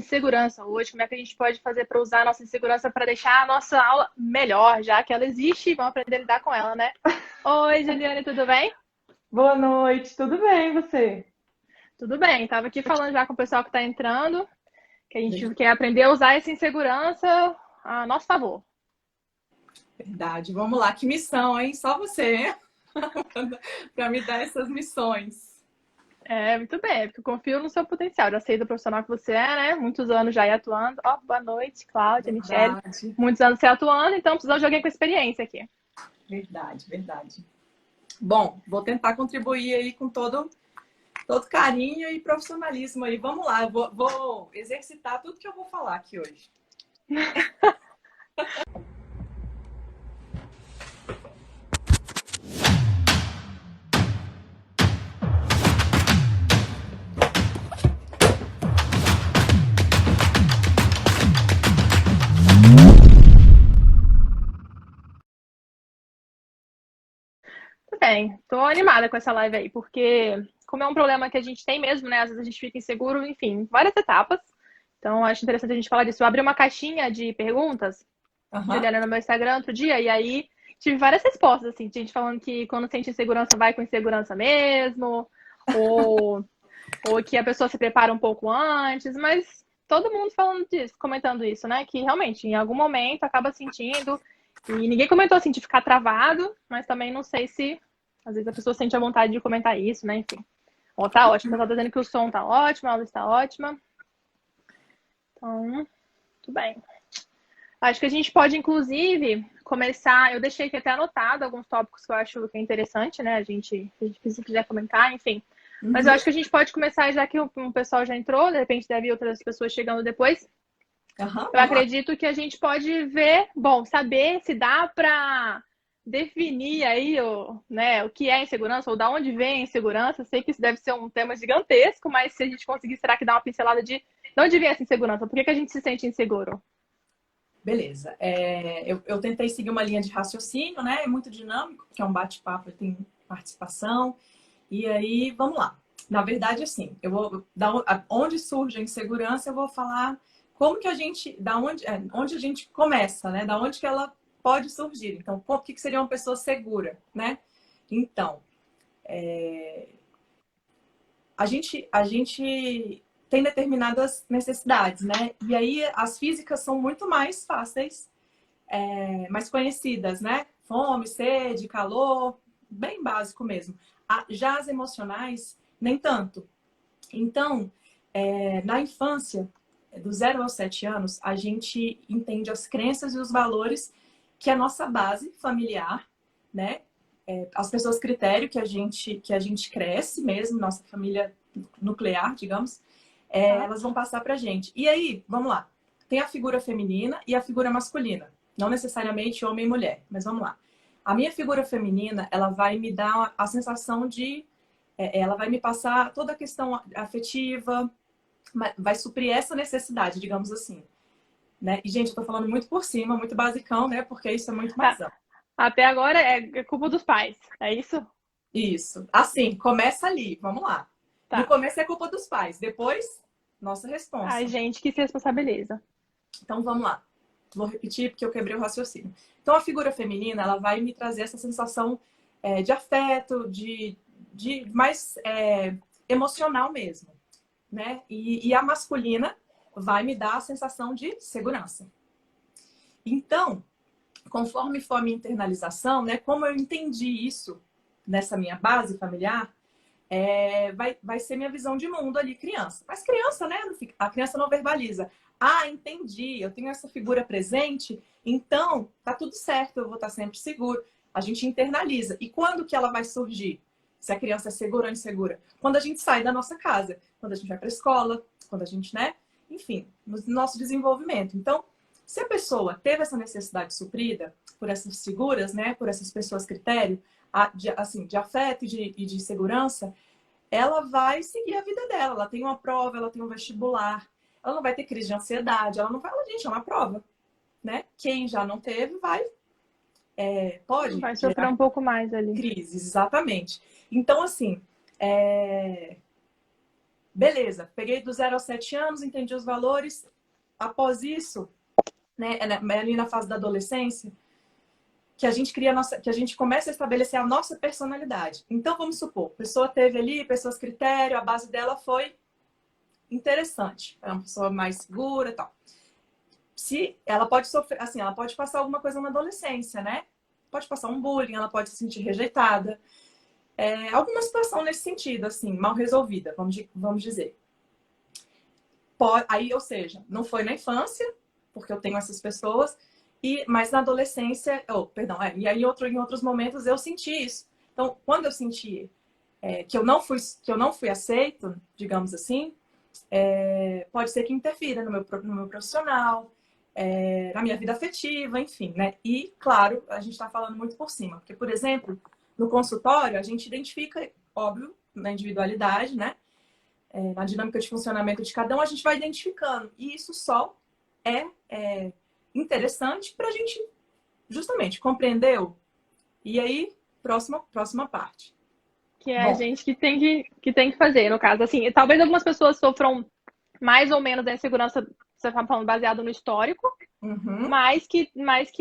insegurança hoje, como é que a gente pode fazer para usar a nossa insegurança para deixar a nossa aula melhor, já que ela existe, e vamos aprender a lidar com ela, né? Oi, Juliane, tudo bem? Boa noite, tudo bem, e você? Tudo bem, estava aqui falando já com o pessoal que está entrando, que a gente quer aprender a usar essa insegurança a nosso favor. Verdade. Vamos lá, que missão, hein? Só você para me dar essas missões. É, muito bem, porque eu confio no seu potencial. Já sei do profissional que você é, né? Muitos anos já aí atuando. Ó, boa noite, Cláudia, Michele. Verdade, Muitos anos você atuando, então precisamos de alguém com experiência aqui. verdade, verdade. Bom, vou tentar contribuir aí com todo carinho e profissionalismo aí. Vamos lá, eu vou exercitar tudo que eu vou falar aqui hoje. Tudo bem, tô animada com essa live aí, porque como é um problema que a gente tem mesmo, né? Às vezes a gente fica inseguro, enfim, várias etapas. Então, acho interessante a gente falar disso. Eu abri uma caixinha de perguntas, Aham. Juliana, no meu Instagram outro dia, e aí tive várias respostas, assim, de gente falando que quando sente insegurança vai com insegurança mesmo, ou, ou que a pessoa se prepara um pouco antes, mas todo mundo falando disso, comentando isso, né? Que realmente, em algum momento, acaba sentindo, e ninguém comentou assim de ficar travado, mas também não sei se às vezes a pessoa sente a vontade de comentar isso, né? Enfim. Ó, tá ótimo. O pessoal tá dizendo que o som tá ótimo, a aula está ótima. Então, tudo bem. Acho que a gente pode, inclusive, começar. Eu deixei aqui até anotado alguns tópicos que eu acho que é interessante, né? Se quiser comentar, enfim. Mas eu Uhum. acho que a gente pode começar, já que o pessoal já entrou, de repente deve ir outras pessoas chegando depois. Aham, Eu vamos lá. acredito que a gente pode ver, bom, saber se dá para definir aí o que é insegurança ou da onde vem a insegurança. Sei que isso deve ser um tema gigantesco, mas se a gente conseguir, será que dá uma pincelada de onde vem essa insegurança? Por que a gente se sente inseguro? Beleza. Eu tentei seguir uma linha de raciocínio, né? É muito dinâmico, porque é um bate-papo, tem participação. E aí, vamos lá. Na verdade, assim, eu vou onde surge a insegurança, eu vou falar como que a gente, onde a gente começa, né? Da onde que ela pode surgir. Então, o que seria uma pessoa segura, né? Então, a gente tem determinadas necessidades, né? E aí as físicas são muito mais fáceis, mais conhecidas, né? Fome, sede, calor, bem básico mesmo. Já as emocionais, nem tanto. Então, na infância, do 0 aos 7 anos, a gente entende as crenças e os valores que é a nossa base familiar, né? As pessoas critério que a gente cresce mesmo, nossa família nuclear, digamos, Tá? elas vão passar pra gente. E aí, vamos lá. Tem a figura feminina e a figura masculina. Não necessariamente homem e mulher, mas vamos lá. A minha figura feminina, ela vai me dar a sensação de... ela vai me passar toda a questão afetiva, vai suprir essa necessidade, digamos assim. Né? E, gente, eu tô falando muito por cima, muito basicão, né? Porque isso é muito mais Tá. amplo. Até agora é culpa dos pais, é isso? Isso. Assim, começa ali. Vamos lá. No Tá. começo é culpa dos pais, depois, nossa A responsa. gente que se responsabiliza. Então, vamos lá. Vou repetir porque eu quebrei o raciocínio. Então, a figura feminina, ela vai me trazer essa sensação de afeto, de mais emocional mesmo, né? E a masculina vai me dar a sensação de segurança. Então, conforme for a minha internalização, né? Como eu entendi isso nessa minha base familiar, vai ser minha visão de mundo ali, criança. Mas criança, né? A criança não verbaliza. Ah, entendi, eu tenho essa figura presente, então tá tudo certo, eu vou estar sempre seguro. A gente internaliza. E quando que ela vai surgir? Se a criança é segura ou insegura? Quando a gente sai da nossa casa, quando a gente vai para a escola, quando a gente, né? Enfim, no nosso desenvolvimento. Então, se a pessoa teve essa necessidade suprida por essas figuras, né? Por essas pessoas critério, de afeto e de segurança, ela vai seguir a vida dela. Ela tem uma prova, ela tem um vestibular, ela não vai ter crise de ansiedade, ela não vai, gente, é uma prova, né? Quem já não teve pode Vai sofrer gerar um pouco mais ali. crises, exatamente. Então, assim, Beleza, peguei do 0 aos 7 anos, entendi os valores. Após isso, né, ali na fase da adolescência, que a gente cria que a gente começa a estabelecer a nossa personalidade. Então, vamos supor, a pessoa teve ali, pessoas critério, a base dela foi interessante. É uma pessoa mais segura e tal. Se ela pode sofrer, assim, ela pode passar alguma coisa na adolescência, né? Pode passar um bullying, ela pode se sentir rejeitada. Alguma situação nesse sentido, assim, mal resolvida, vamos dizer. Aí, ou seja, não foi na infância, porque eu tenho essas pessoas, mas na adolescência, e aí em outros momentos eu senti isso. Então, quando eu senti que eu não fui aceito, digamos assim, pode ser que interfira no meu profissional, na minha vida afetiva, enfim, né? E, claro, a gente está falando muito por cima, porque, por exemplo, no consultório, a gente identifica, óbvio, na individualidade, né? Na dinâmica de funcionamento de cada um, a gente vai identificando. E isso só é interessante para a gente, justamente, compreendeu? E aí, próxima parte. Que é a gente que tem que fazer, no caso. Assim, talvez algumas pessoas sofram mais ou menos da insegurança, você está falando, baseado no histórico, mas que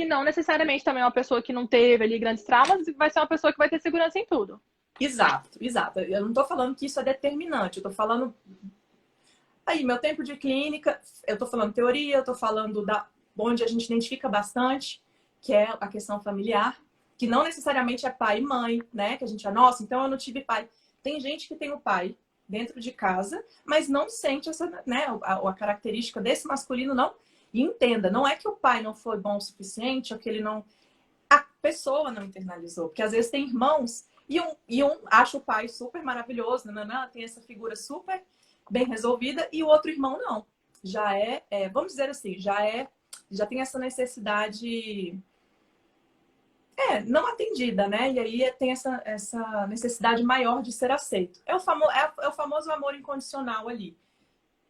não necessariamente também é uma pessoa que não teve ali grandes traumas, vai ser uma pessoa que vai ter segurança em tudo. Exato. Eu não estou falando que isso é determinante, eu estou falando... Aí, meu tempo de clínica, eu estou falando teoria, eu estou falando onde a gente identifica bastante, que é a questão familiar, que não necessariamente é pai e mãe, né? Que a gente, nossa, então eu não tive pai. Tem gente que tem o pai dentro de casa, mas não sente essa, né, a característica desse masculino, não. E entenda, não é que o pai não foi bom o suficiente, ou que ele não... A pessoa não internalizou, porque às vezes tem irmãos e um acha o pai super maravilhoso, tem essa figura super bem resolvida, e o outro irmão não. Já vamos dizer assim, já tem essa necessidade não atendida, né? E aí tem essa necessidade maior de ser aceito. É o famoso amor incondicional ali.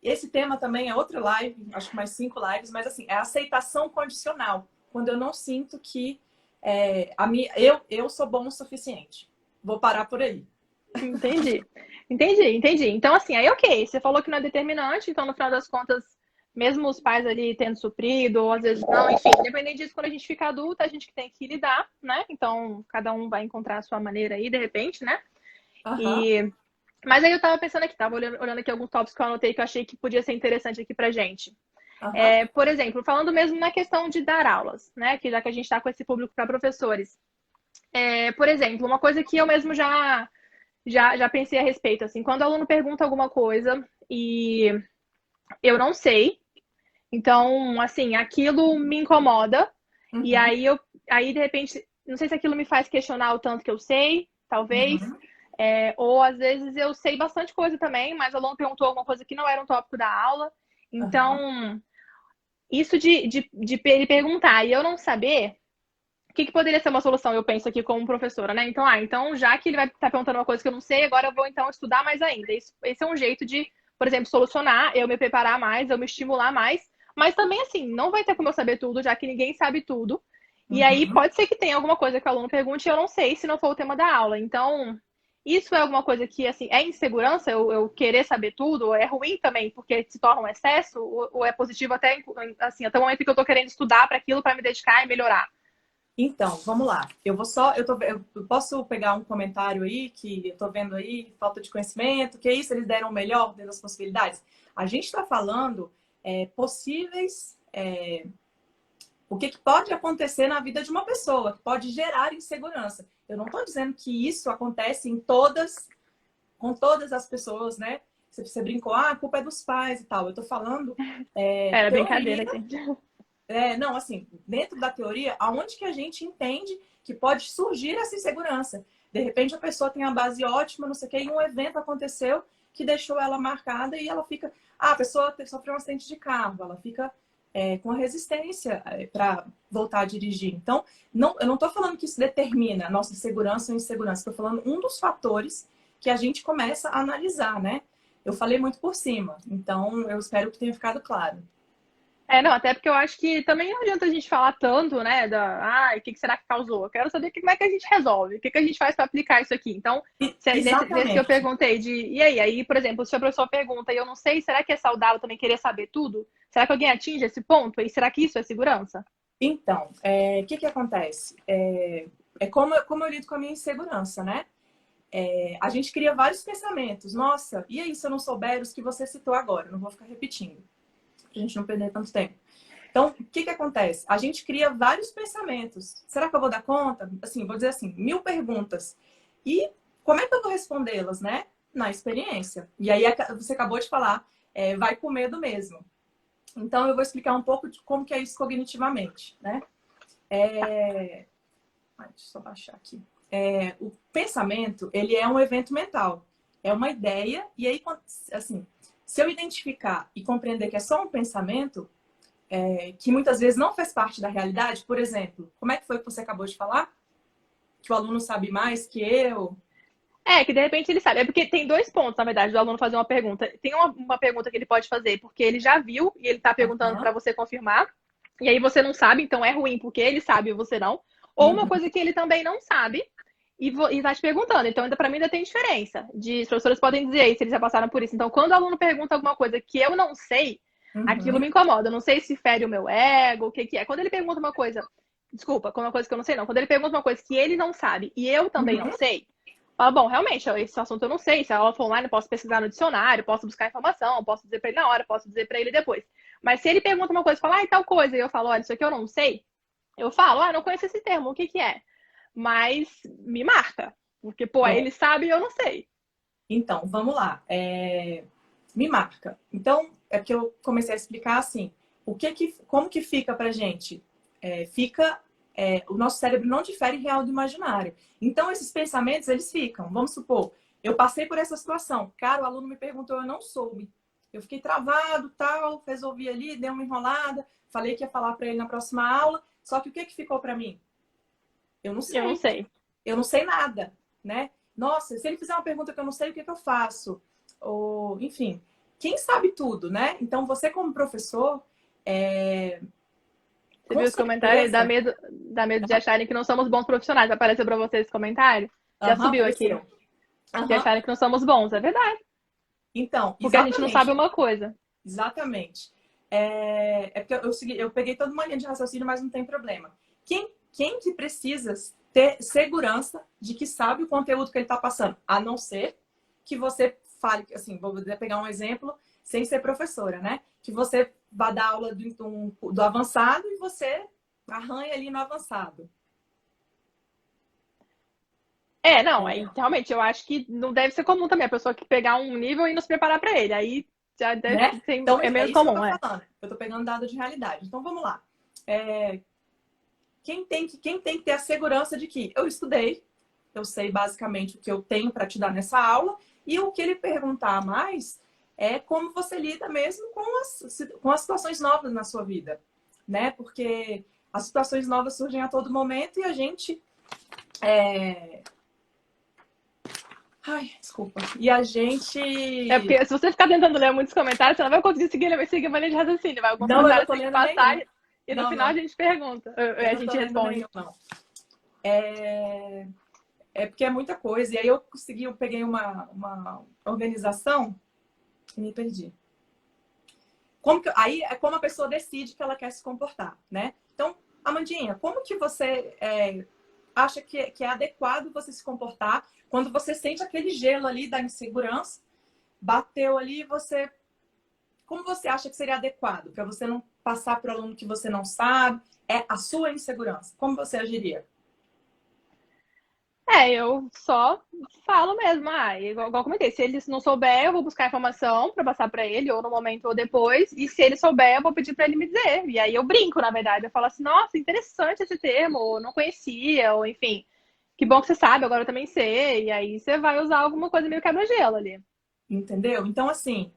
Esse tema também é outra live, acho que mais 5 lives, mas assim, é a aceitação condicional. Quando eu não sinto que eu sou bom o suficiente. Vou parar por aí. Entendi. Então, assim, aí ok, você falou que não é determinante, então no final das contas, mesmo os pais ali tendo suprido, ou às vezes não, enfim, independente disso, quando a gente fica adulta, a gente tem que lidar, né? Então, cada um vai encontrar a sua maneira aí, de repente, né? Mas aí eu tava pensando aqui, tava olhando aqui alguns tópicos que eu anotei que eu achei que podia ser interessante aqui pra gente. Por exemplo, falando mesmo na questão de dar aulas, né? Que já que a gente tá com esse público para professores. Por exemplo, uma coisa que eu mesmo já pensei a respeito, assim, quando o aluno pergunta alguma coisa e eu não sei, então, assim, aquilo me incomoda, e aí, de repente, não sei se aquilo me faz questionar o tanto que eu sei, talvez, ou às vezes eu sei bastante coisa também, mas o aluno perguntou alguma coisa que não era um tópico da aula, então, isso de ele perguntar e eu não saber, o que poderia ser uma solução, eu penso aqui como professora, né? Então, já que ele vai estar perguntando uma coisa que eu não sei, agora eu vou então estudar mais ainda. Esse é um jeito de, por exemplo, solucionar, eu me preparar mais, eu me estimular mais, mas também assim, não vai ter como eu saber tudo, já que ninguém sabe tudo. E aí pode ser que tenha alguma coisa que o aluno pergunte e eu não sei, se não for o tema da aula. Então, isso é alguma coisa que, assim, é insegurança, eu querer saber tudo, é ruim também, porque se torna um excesso, ou é positivo até, assim, até o momento que eu tô querendo estudar para aquilo, para me dedicar e melhorar. Então, vamos lá. Eu posso pegar um comentário aí que eu tô vendo aí, falta de conhecimento, que isso, eles deram o melhor dentro das possibilidades. A gente está falando possíveis... o que pode acontecer na vida de uma pessoa, que pode gerar insegurança. Eu não estou dizendo que isso acontece com todas as pessoas, né? Você brincou, a culpa é dos pais e tal. Eu estou falando... Era brincadeira aqui. Não, assim, dentro da teoria, aonde que a gente entende que pode surgir essa insegurança? De repente a pessoa tem a base ótima, não sei o quê, e um evento aconteceu que deixou ela marcada e ela fica... a pessoa sofreu um acidente de carro, ela fica com a resistência para voltar a dirigir. Então, eu não estou falando que isso determina a nossa segurança ou insegurança, estou falando um dos fatores que a gente começa a analisar, né? Eu falei muito por cima, então eu espero que tenha ficado claro. Não, até porque eu acho que também não adianta a gente falar tanto, né, o que será que causou? Eu quero saber como é que a gente resolve, o que que a gente faz para aplicar isso aqui. Então, nesse que eu Exatamente. perguntei e aí, por exemplo, se a pessoa pergunta e eu não sei, será que é saudável também querer saber tudo? Será que alguém atinge esse ponto? E será que isso é segurança? Então, o que que acontece? Como eu lido com a minha insegurança, né? A gente cria vários pensamentos. Nossa, e aí se eu não souber os que você citou agora? Eu não vou ficar repetindo, pra gente não perder tanto tempo. Então, o que que acontece? A gente cria vários pensamentos. Será que eu vou dar conta? Assim, vou dizer assim, 1000 perguntas. E como é que eu vou respondê-las, né? Na experiência. E aí, você acabou de falar, vai com medo mesmo. Então, eu vou explicar um pouco de como que é isso cognitivamente, né? Deixa eu baixar aqui. O pensamento, ele é um evento mental. É uma ideia. E aí, assim, se eu identificar e compreender que é só um pensamento, que muitas vezes não faz parte da realidade, por exemplo, como é que foi que você acabou de falar? Que o aluno sabe mais que eu? Que de repente ele sabe. É porque tem dois pontos, na verdade, do aluno fazer uma pergunta. Tem uma pergunta que ele pode fazer porque ele já viu e ele está perguntando Aham. para você confirmar. E aí você não sabe, então é ruim porque ele sabe e você não. Ou uma Uhum. coisa que ele também não sabe e vai te perguntando. Então, ainda para mim ainda tem diferença. Os professores podem dizer aí se eles já passaram por isso. Então, quando o aluno pergunta alguma coisa que eu não sei, aquilo me Uhum. incomoda. Eu não sei se fere o meu ego, o que que é. Quando ele pergunta uma coisa, desculpa, uma coisa que eu não sei não. Quando ele pergunta uma coisa que ele não sabe e eu também não Uhum. sei, fala, bom, realmente, esse assunto eu não sei. Se a aula for online, eu posso pesquisar no dicionário, posso buscar informação, posso dizer para ele na hora, posso dizer para ele depois. Mas se ele pergunta uma coisa, fala, e tal coisa, e eu falo, olha, isso aqui eu não sei, eu falo, não conheço esse termo, o que que é? Mas me marca, porque, pô, ele Pronto. sabe e eu não sei. Então, vamos lá. Me marca. Então, é porque eu comecei a explicar assim, como que fica pra gente? O nosso cérebro não difere real do imaginário. Então, esses pensamentos, eles ficam. Vamos supor, eu passei por essa situação. Cara, o aluno me perguntou, eu não soube. Eu fiquei travado, tal, resolvi ali, dei uma enrolada, falei que ia falar para ele na próxima aula. Só que o que que ficou para mim? Eu não Eu não sei. sei. Eu não sei nada, né? Nossa, se ele fizer uma pergunta que eu não sei, o que que eu faço? Ou, enfim, quem sabe tudo, né? Então, você como professor, é, Você com viu os comentários? certeza... Dá medo de acharem que não somos bons profissionais. Apareceu pra vocês esse comentário? Já Aham, subiu aqui. apareceu. De Aham. acharem que não somos bons. É verdade. Então, Porque a gente não sabe exatamente. uma coisa. Exatamente. Porque eu peguei toda uma linha de raciocínio, mas não tem problema. Quem que precisa ter segurança de que sabe o conteúdo que ele está passando? A não ser que você fale, assim, vou pegar um exemplo sem ser professora, né? Que você vá dar aula do avançado e você arranha ali no avançado. Não, aí Entendeu? realmente eu acho que não deve ser comum também a pessoa que pegar um nível e não se preparar pra ele. Aí já deve Né? ser, Então, é é menos isso que eu comum, tô é. falando. Eu tô pegando dado de realidade. Então, vamos lá. É, quem tem que ter a segurança de que eu estudei, eu sei basicamente o que eu tenho para te dar nessa aula, e o que ele perguntar mais é como você lida mesmo com as situações novas na sua vida, né? Porque as situações novas surgem a todo momento e a gente. Ai, desculpa. E a É gente. porque se você ficar tentando ler muitos comentários, você não vai conseguir seguir uma linha de raciocínio. Vai alguns Não, eu não comentários tô tem que lendo passar nenhum. e no Não, final a não. gente pergunta. Eu A não tô gente lendo responde. nenhum, não. É, porque é muita coisa. E aí eu peguei uma organização e me perdi. Aí é como a pessoa decide que ela quer se comportar, né? Então, Amandinha, como que você acha que é adequado você se comportar quando você sente aquele gelo ali da insegurança, bateu ali, como você acha que seria adequado para você não passar para o aluno que você não sabe? É a sua insegurança. Como você agiria? Eu só falo mesmo. Igual eu comentei, se ele não souber, eu vou buscar informação para passar para ele, ou no momento ou depois. E se ele souber, eu vou pedir para ele me dizer. E aí eu brinco, na verdade. Eu falo assim: nossa, interessante esse termo, ou não conhecia, ou enfim, que bom que você sabe, agora eu também sei. E aí você vai usar alguma coisa meio quebra-gelo ali. Entendeu? Então, assim,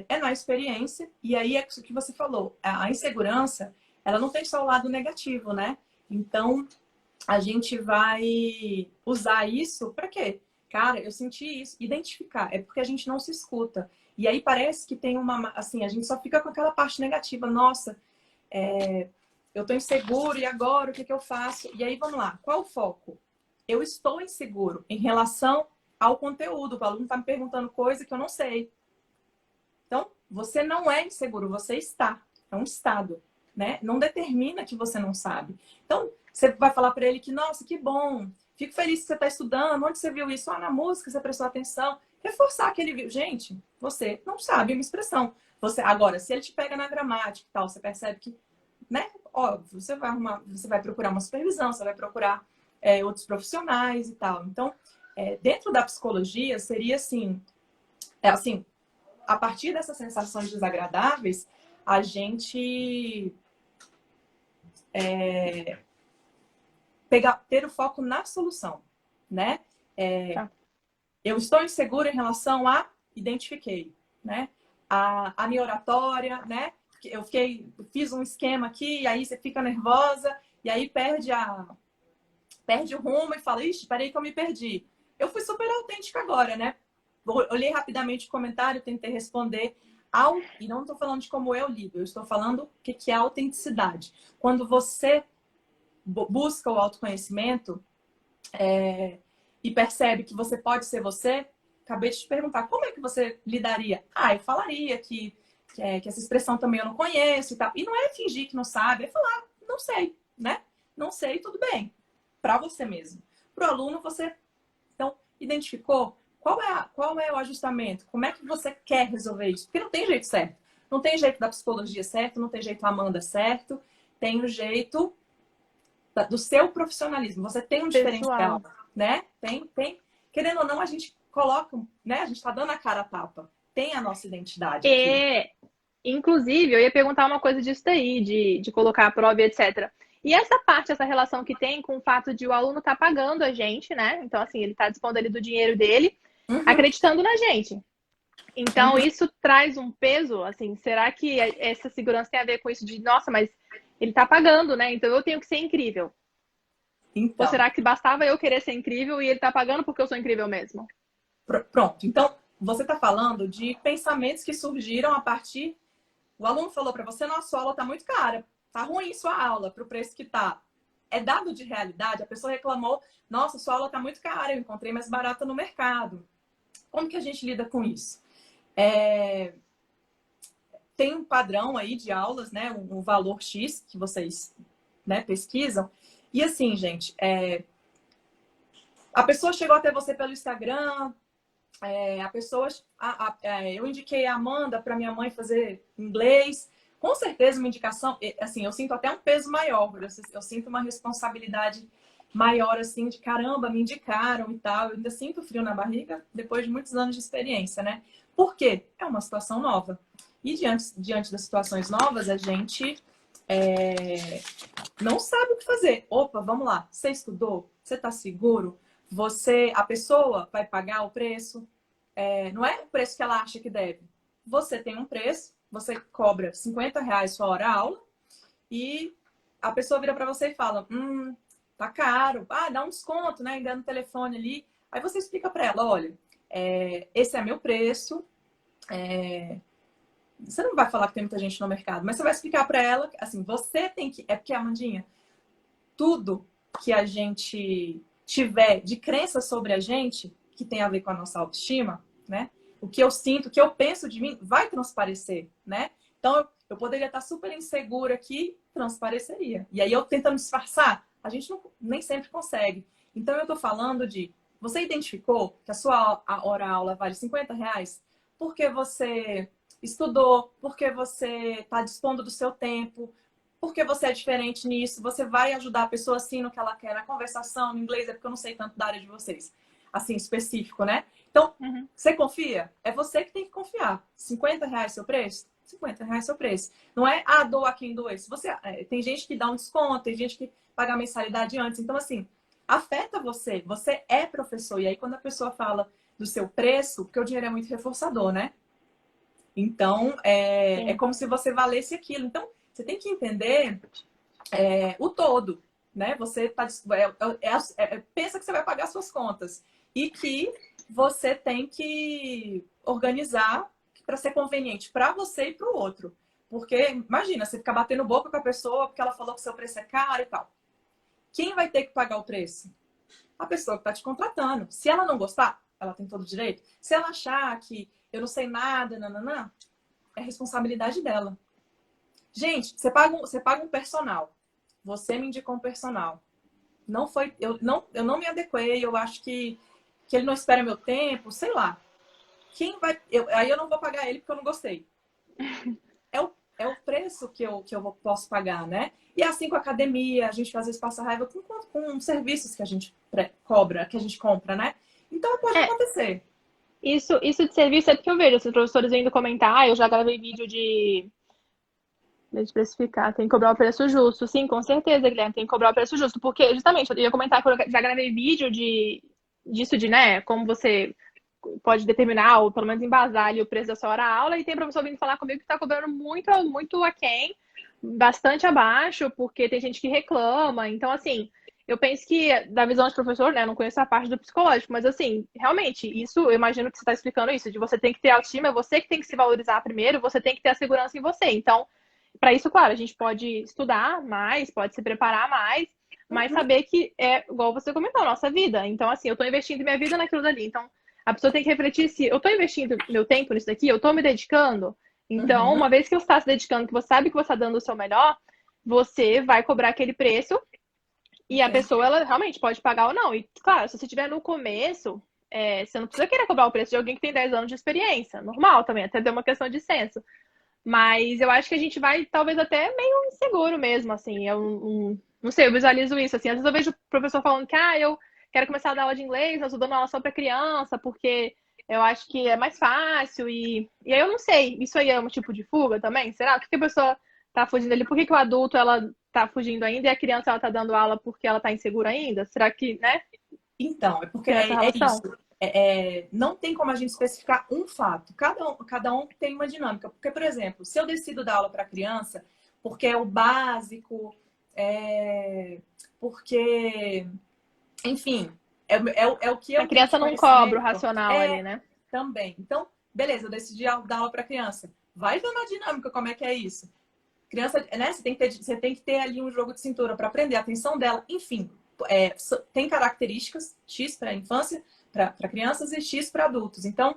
na experiência, e aí é isso que você falou. A insegurança, ela não tem só o lado negativo, né? Então, a gente vai usar isso para quê? Cara, eu senti isso. Identificar. É porque a gente não se escuta. E aí parece que tem uma... Assim, a gente só fica com aquela parte negativa. Nossa, eu tô inseguro e agora o que que eu faço? E aí, vamos lá. Qual o foco? Eu estou inseguro em relação ao conteúdo. O aluno está me perguntando coisa que eu não sei. Então, você não é inseguro, você está. É um estado, né? Não determina que você não sabe. Então, você vai falar para ele que, nossa, que bom, fico feliz que você está estudando, onde você viu isso? Ah, na música, você prestou atenção. Reforçar que ele viu. Gente, você não sabe uma expressão. Agora, se ele te pega na gramática e tal, você percebe que, né? Óbvio, você vai procurar uma supervisão, você vai procurar outros profissionais e tal. Então, dentro da psicologia, seria assim, a partir dessas sensações desagradáveis, a gente ter o foco na solução, né? Tá. Eu estou insegura em relação a identifiquei, né? A minha oratória, né? Fiz um esquema aqui, e aí você fica nervosa, e aí perde o rumo e fala, ixi, peraí que eu me perdi. Eu fui super autêntica agora, né? Olhei rapidamente o comentário, tentei responder e não estou falando de como eu lido, eu estou falando o que é autenticidade. Quando você busca o autoconhecimento e percebe que você pode ser você, acabei de te perguntar, como é que você lidaria? Ah, eu falaria que essa expressão também eu não conheço e tal. E não é fingir que não sabe, é falar, não sei, né? Não sei, tudo bem. Para você mesmo. Para o aluno, você, então, identificou qual é o ajustamento? Como é que você quer resolver isso? Porque não tem jeito certo. Não tem jeito da psicologia certo, não tem jeito da Amanda certo. Tem o jeito do seu profissionalismo. Você tem um diferencial, né? Tem. Querendo ou não, a gente coloca, né? A gente está dando a cara a tapa. Tem a nossa identidade aqui. Inclusive, eu ia perguntar uma coisa disso daí, de colocar a prova e etc. E essa parte, essa relação que tem com o fato de o aluno estar pagando a gente, né? Então, assim, ele está dispondo ali do dinheiro dele, acreditando na gente. Então, isso traz um peso, assim, será que essa segurança tem a ver com isso de, nossa, mas ele está pagando, né? Então eu tenho que ser incrível. Então, ou será que bastava eu querer ser incrível e ele está pagando porque eu sou incrível mesmo? Pronto. Então, você está falando de pensamentos que surgiram a partir... O aluno falou para você, nossa, sua aula está muito cara. Tá ruim sua aula para o preço que tá. É dado de realidade. A pessoa reclamou, nossa, sua aula está muito cara, eu encontrei mais barata no mercado. Como que a gente lida com isso? Tem um padrão aí de aulas, né? Um valor X que vocês, né, pesquisam. E assim, gente, a pessoa chegou até você pelo Instagram, eu indiquei a Amanda para minha mãe fazer inglês. Com certeza uma indicação, assim, eu sinto até um peso maior, eu sinto uma responsabilidade maior, assim, de caramba, me indicaram e tal. Eu ainda sinto frio na barriga depois de muitos anos de experiência, né? Por quê? É uma situação nova. E diante das situações novas, a gente não sabe o que fazer. Opa, vamos lá. Você estudou? Você está seguro? A pessoa vai pagar o preço? Não é o preço que ela acha que deve. Você tem um preço, você cobra R$ 50 sua hora-aula e a pessoa vira para você e fala, tá caro. Ah, dá um desconto, né? Ainda no telefone ali. Aí você explica para ela, olha, esse é meu preço. Você não vai falar que tem muita gente no mercado, mas você vai explicar para ela, assim, você tem que... É porque, Amandinha, tudo que a gente tiver de crença sobre a gente, que tem a ver com a nossa autoestima, né? O que eu sinto, o que eu penso de mim, vai transparecer, né? Então, eu poderia estar super insegura aqui, transpareceria. E aí, eu tentando disfarçar, a gente nem sempre consegue. Então, eu tô falando de... Você identificou que a sua hora-aula vale R$ 50? Porque você estudou, porque você está dispondo do seu tempo, porque você é diferente nisso, você vai ajudar a pessoa assim no que ela quer, na conversação, no inglês, porque eu não sei tanto da área de vocês, assim, específico, né? Então, você confia? É você que tem que confiar. R$ 50 seu preço? R$ 50 seu preço. Não é, doa quem doer. Se você, tem gente que dá um desconto, tem gente que paga a mensalidade antes. Então, assim, afeta você. Você é professor. E aí, quando a pessoa fala do seu preço, porque o dinheiro é muito reforçador, né? Então, é como se você valesse aquilo. Então, você tem que entender o todo, né? Você pensa que você vai pagar suas contas e que você tem que organizar para ser conveniente para você e para o outro. Porque, imagina, você ficar batendo boca com a pessoa porque ela falou que seu preço é caro e tal. Quem vai ter que pagar o preço? A pessoa que está te contratando. Se ela não gostar, ela tem todo o direito. Se ela achar que eu não sei nada, nananã, é responsabilidade dela. Gente, você paga um personal. Você me indicou um personal. Não foi, eu não me adequei, eu acho que ele não espera meu tempo, sei lá. Aí eu não vou pagar ele porque eu não gostei. É o preço que eu posso pagar, né? E assim com a academia, a gente às vezes passa raiva com serviços que a gente cobra, que a gente compra, né? Então pode acontecer. Isso de serviço é porque eu vejo esses professores vindo comentar, eu já gravei vídeo de especificar, tem que cobrar o preço justo. Sim, com certeza, Guilherme, tem que cobrar o preço justo. Porque, justamente, eu ia comentar que eu já gravei vídeo disso de, né, como você pode determinar, ou pelo menos embasar ali o preço da sua hora-aula, e tem professor vindo falar comigo que está cobrando muito, muito aquém, bastante abaixo, porque tem gente que reclama. Então, assim, eu penso que, da visão de professor, né, eu não conheço a parte do psicológico, mas, assim, realmente, isso, eu imagino que você está explicando isso, de você tem que ter autoestima, é você que tem que se valorizar primeiro, você tem que ter a segurança em você. Então, para isso, claro, a gente pode estudar mais, pode se preparar mais, mas saber que é, igual você comentou, a nossa vida. Então, assim, eu estou investindo minha vida naquilo dali. Então, a pessoa tem que refletir se eu estou investindo meu tempo nisso daqui, eu estou me dedicando. Então, uma vez que você está se dedicando, que você sabe que você está dando o seu melhor, você vai cobrar aquele preço e a pessoa, ela realmente pode pagar ou não. E, claro, se você estiver no começo, você não precisa querer cobrar o preço de alguém que tem 10 anos de experiência. Normal também, até ter uma questão de senso. Mas eu acho que a gente vai, talvez, até meio inseguro mesmo, assim. Eu não sei, eu visualizo isso, assim. Às vezes eu vejo o professor falando que, eu quero começar a dar aula de inglês, eu estou dando aula só para criança, porque eu acho que é mais fácil. E aí eu não sei, isso aí é um tipo de fuga também? Será? O que a pessoa tá fugindo ali? Por que o adulto, ela tá fugindo ainda e a criança, ela tá dando aula porque ela tá insegura ainda? Será que, né? Então, é porque Tem essa é relação? isso. Não tem como a gente especificar um fato. Cada um tem uma dinâmica. Porque, por exemplo, se eu decido dar aula para criança, porque é o básico, porque, enfim, é o que eu A tenho de criança não cobra o conhecimento, racional ali, né? também. Então, beleza, eu decidi dar aula para criança. Vai vendo a dinâmica, como é que é isso. Criança, né? Você tem que ter ali um jogo de cintura para aprender a atenção dela. Enfim, tem características X para a infância, para crianças e X para adultos. Então,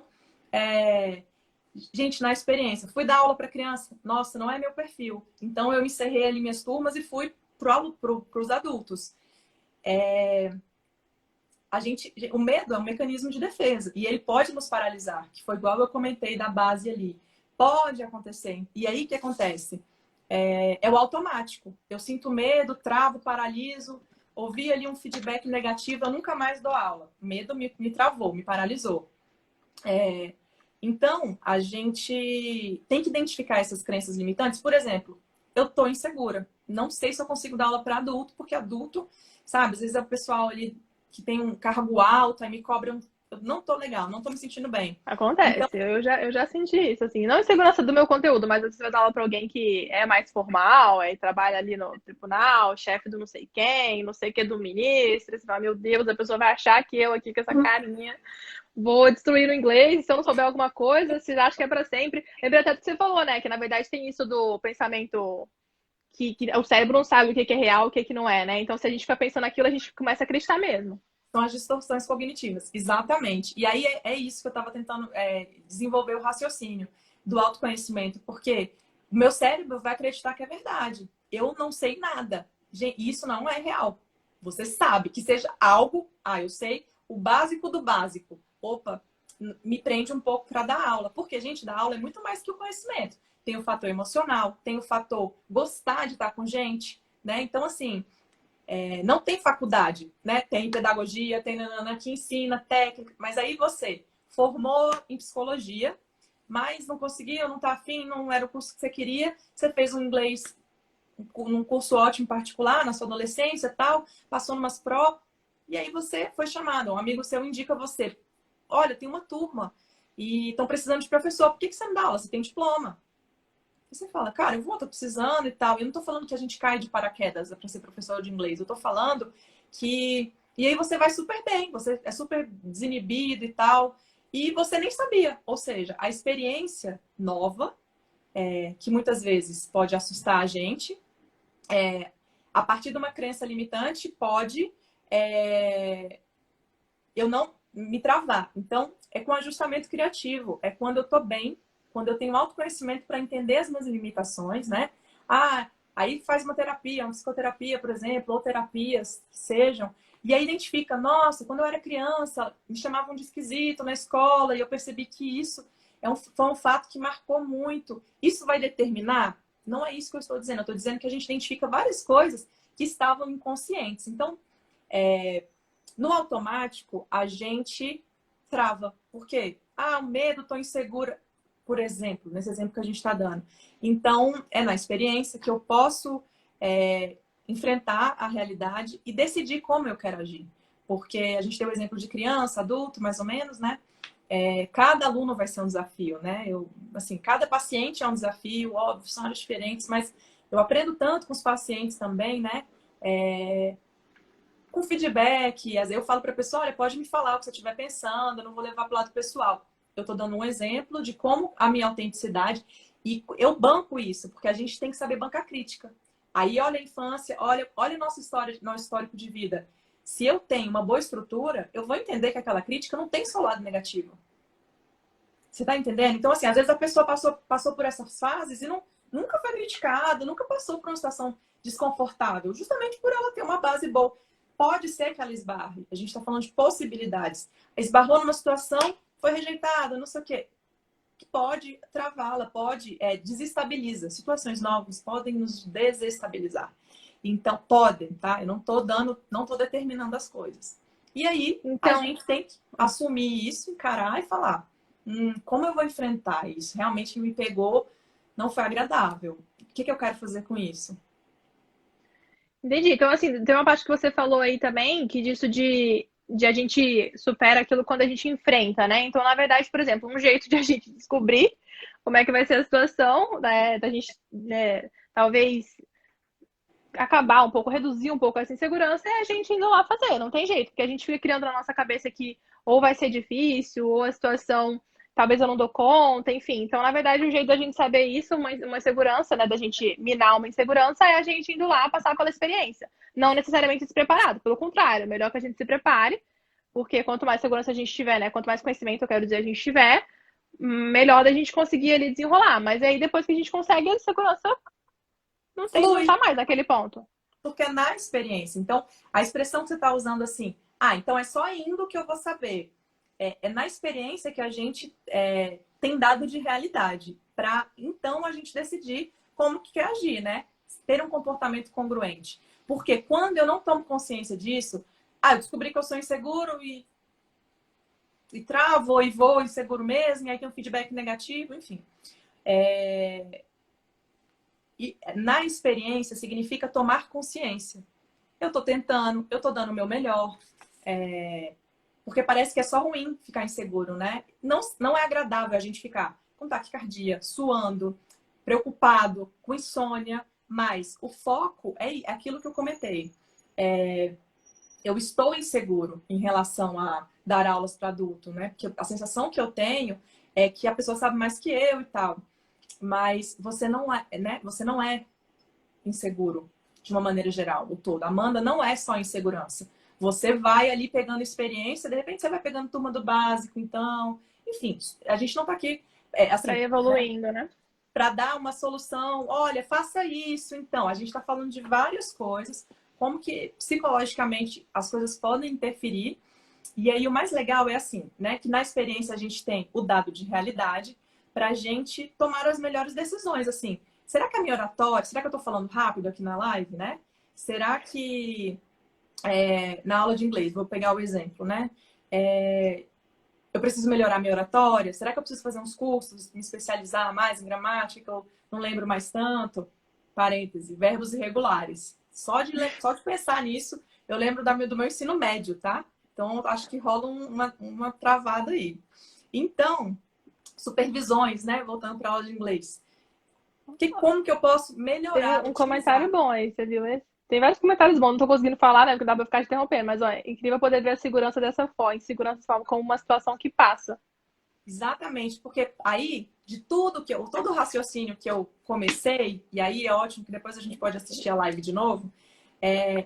gente, na experiência, fui dar aula para criança. Nossa, não é meu perfil. Então, eu encerrei ali minhas turmas e fui para os adultos. O medo é um mecanismo de defesa e ele pode nos paralisar, que foi igual eu comentei da base ali. Pode acontecer. E aí, o que acontece? É o automático. Eu sinto medo, travo, paraliso, ouvi ali um feedback negativo, eu nunca mais dou aula. Medo me travou, me paralisou. Então, a gente tem que identificar essas crenças limitantes. Por exemplo, eu estou insegura. Não sei se eu consigo dar aula para adulto, porque adulto, sabe, às vezes é o pessoal ali que tem um cargo alto, aí me cobra eu não tô legal, não tô me sentindo bem. Acontece, Então, eu já senti isso, assim, não insegurança do meu conteúdo, mas você vai dar aula pra alguém que é mais formal, aí trabalha ali no tribunal, chefe do não sei quem, não sei o que do ministro, você fala, meu Deus, a pessoa vai achar que eu aqui com essa carinha vou destruir o inglês, se eu não souber alguma coisa, você acha que é pra sempre. Lembrei até do que você falou, né, que na verdade tem isso do pensamento que o cérebro não sabe o que é real, o que não é, né, então se a gente fica pensando aquilo, a gente começa a acreditar mesmo. são as distorções cognitivas, exatamente. E aí é isso que eu estava tentando desenvolver o raciocínio do autoconhecimento, porque o meu cérebro vai acreditar que é verdade. Eu não sei nada. Gente, isso não é real. Você sabe que seja algo, eu sei o básico do básico. Opa, me prende um pouco para dar aula. Porque, gente, dar aula é muito mais que o conhecimento. Tem o fator emocional, tem o fator gostar de estar com gente, né? Então, assim, não tem faculdade, né? Tem pedagogia, tem nanana, que ensina técnica, mas aí você formou em psicologia, mas não conseguiu, não tá afim, não era o curso que você queria, você fez um inglês num curso ótimo particular na sua adolescência, tal, passou numas pró, e aí você foi chamado, um amigo seu indica você, olha, tem uma turma e estão precisando de professor, por que você não dá aula? Você tem diploma. E você fala, cara, tô precisando e tal. Eu não tô falando que a gente cai de paraquedas para ser professor de inglês. Eu tô falando que... E aí você vai super bem, você é super desinibido e tal. e você nem sabia. Ou seja, a experiência nova, que muitas vezes pode assustar a gente, a partir de uma crença limitante, pode eu não me travar. Então, é com ajustamento criativo, é quando eu estou bem, quando eu tenho autoconhecimento para entender as minhas limitações, né? Aí faz uma terapia, uma psicoterapia, por exemplo, ou terapias que sejam, e aí identifica, nossa, quando eu era criança, me chamavam de esquisito na escola, e eu percebi que isso foi um fato que marcou muito. Isso vai determinar? Não é isso que eu estou dizendo. Eu estou dizendo que a gente identifica várias coisas que estavam inconscientes. Então, no automático, a gente trava. Por quê? O medo, estou insegura, por exemplo, nesse exemplo que a gente está dando. Então, é na experiência que eu posso enfrentar a realidade e decidir como eu quero agir. Porque a gente tem o exemplo de criança, adulto, mais ou menos, né? Cada aluno vai ser um desafio, né? Cada paciente é um desafio, óbvio, são áreas diferentes, mas eu aprendo tanto com os pacientes também, né? Com feedback, às vezes eu falo para a pessoa, olha, pode me falar o que você estiver pensando, eu não vou levar para o lado pessoal. Eu estou dando um exemplo de como a minha autenticidade, e eu banco isso, porque a gente tem que saber bancar crítica. Aí olha a infância, olha nossa história, nosso histórico de vida. Se eu tenho uma boa estrutura, eu vou entender que aquela crítica não tem só lado negativo. Você está entendendo? Então, assim, às vezes a pessoa passou por essas fases e nunca foi criticada, nunca passou por uma situação desconfortável, justamente por ela ter uma base boa. Pode ser que ela esbarre. A gente está falando de possibilidades. Esbarrou numa situação, foi rejeitada, não sei o quê. Que pode travá-la, pode desestabiliza. Situações novas podem nos desestabilizar. Então, podem, tá? Eu não estou determinando as coisas. E aí, a gente tem que assumir isso, encarar e falar: como eu vou enfrentar isso? Realmente me pegou, não foi agradável. O que eu quero fazer com isso? Entendi. Então, assim, tem uma parte que você falou aí também, que disso de a gente supera aquilo quando a gente enfrenta, né? Então, na verdade, por exemplo, um jeito de a gente descobrir como é que vai ser a situação, né, da gente, né, talvez acabar um pouco, reduzir um pouco essa insegurança, é a gente indo lá fazer, não tem jeito, porque a gente fica criando na nossa cabeça que ou vai ser difícil, ou a situação talvez eu não dou conta, enfim. Então, na verdade, o jeito da gente saber isso, uma insegurança, né, da gente minar uma insegurança, é a gente indo lá passar pela experiência. Não necessariamente despreparado, pelo contrário, é melhor que a gente se prepare, porque quanto mais segurança a gente tiver, né, quanto mais conhecimento, eu quero dizer, a gente tiver, melhor da gente conseguir ali desenrolar. Mas aí, depois que a gente consegue, a segurança não tá mais naquele ponto. Porque é na experiência. Então, a expressão que você está usando assim, então é só indo que eu vou saber. É na experiência que a gente tem dado de realidade, para então a gente decidir como que quer agir, né? Ter um comportamento congruente. Porque quando eu não tomo consciência disso, eu descobri que eu sou inseguro e travo e vou inseguro mesmo, e aí tem um feedback negativo, enfim. E na experiência significa tomar consciência. Eu tô tentando, eu tô dando o meu melhor. Porque parece que é só ruim ficar inseguro, né? Não é agradável a gente ficar com taquicardia, suando, preocupado, com insônia, mas o foco é aquilo que eu comentei. Eu estou inseguro em relação a dar aulas para adulto, né? Porque a sensação que eu tenho é que a pessoa sabe mais que eu e tal. Mas você não é, né? Você não é inseguro de uma maneira geral, o todo. Amanda não é só insegurança. Você vai ali pegando experiência, de repente você vai pegando turma do básico, então, enfim, a gente não tá aqui assim, pra ir evoluindo, né? Para dar uma solução, olha, faça isso. Então, a gente está falando de várias coisas, como que psicologicamente as coisas podem interferir. E aí o mais legal é assim, né? Que na experiência a gente tem o dado de realidade para a gente tomar as melhores decisões. Assim, será que a minha oratória, será que eu estou falando rápido aqui na live, né? Será que na aula de inglês, vou pegar o exemplo, né? Eu preciso melhorar minha oratória? Será que eu preciso fazer uns cursos, me especializar mais em gramática, que eu não lembro mais tanto? Parêntese, verbos irregulares. Só de pensar nisso, eu lembro do meu ensino médio, tá? Então, acho que rola uma travada aí. Então, supervisões, né? Voltando para a aula de inglês. Como que eu posso melhorar? Tem um comentário bom aí, você viu esse? Tem vários comentários bons, não tô conseguindo falar, né? Porque dá pra ficar te interrompendo, mas ó, é incrível poder ver a segurança dessa forma, insegurança dessa forma como uma situação que passa. Exatamente, porque aí, de tudo todo o raciocínio que eu comecei, e aí é ótimo que depois a gente pode assistir a live de novo,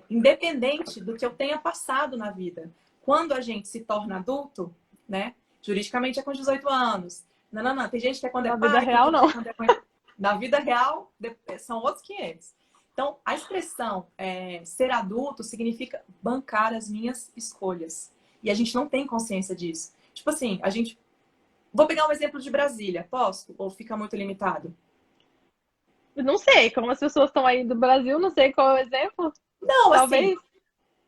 independente do que eu tenha passado na vida. Quando a gente se torna adulto, né? Juridicamente é com 18 anos. Não. Tem gente que é quando é Na vida pai, real, tem gente não. que é quando é... Na vida real, são outros 500. Então, a expressão ser adulto significa bancar as minhas escolhas. E a gente não tem consciência disso. Tipo assim, a gente... Vou pegar um exemplo de Brasília, posso? Ou fica muito limitado? Não sei, como as pessoas estão aí do Brasil, não sei qual é o exemplo. Não, assim,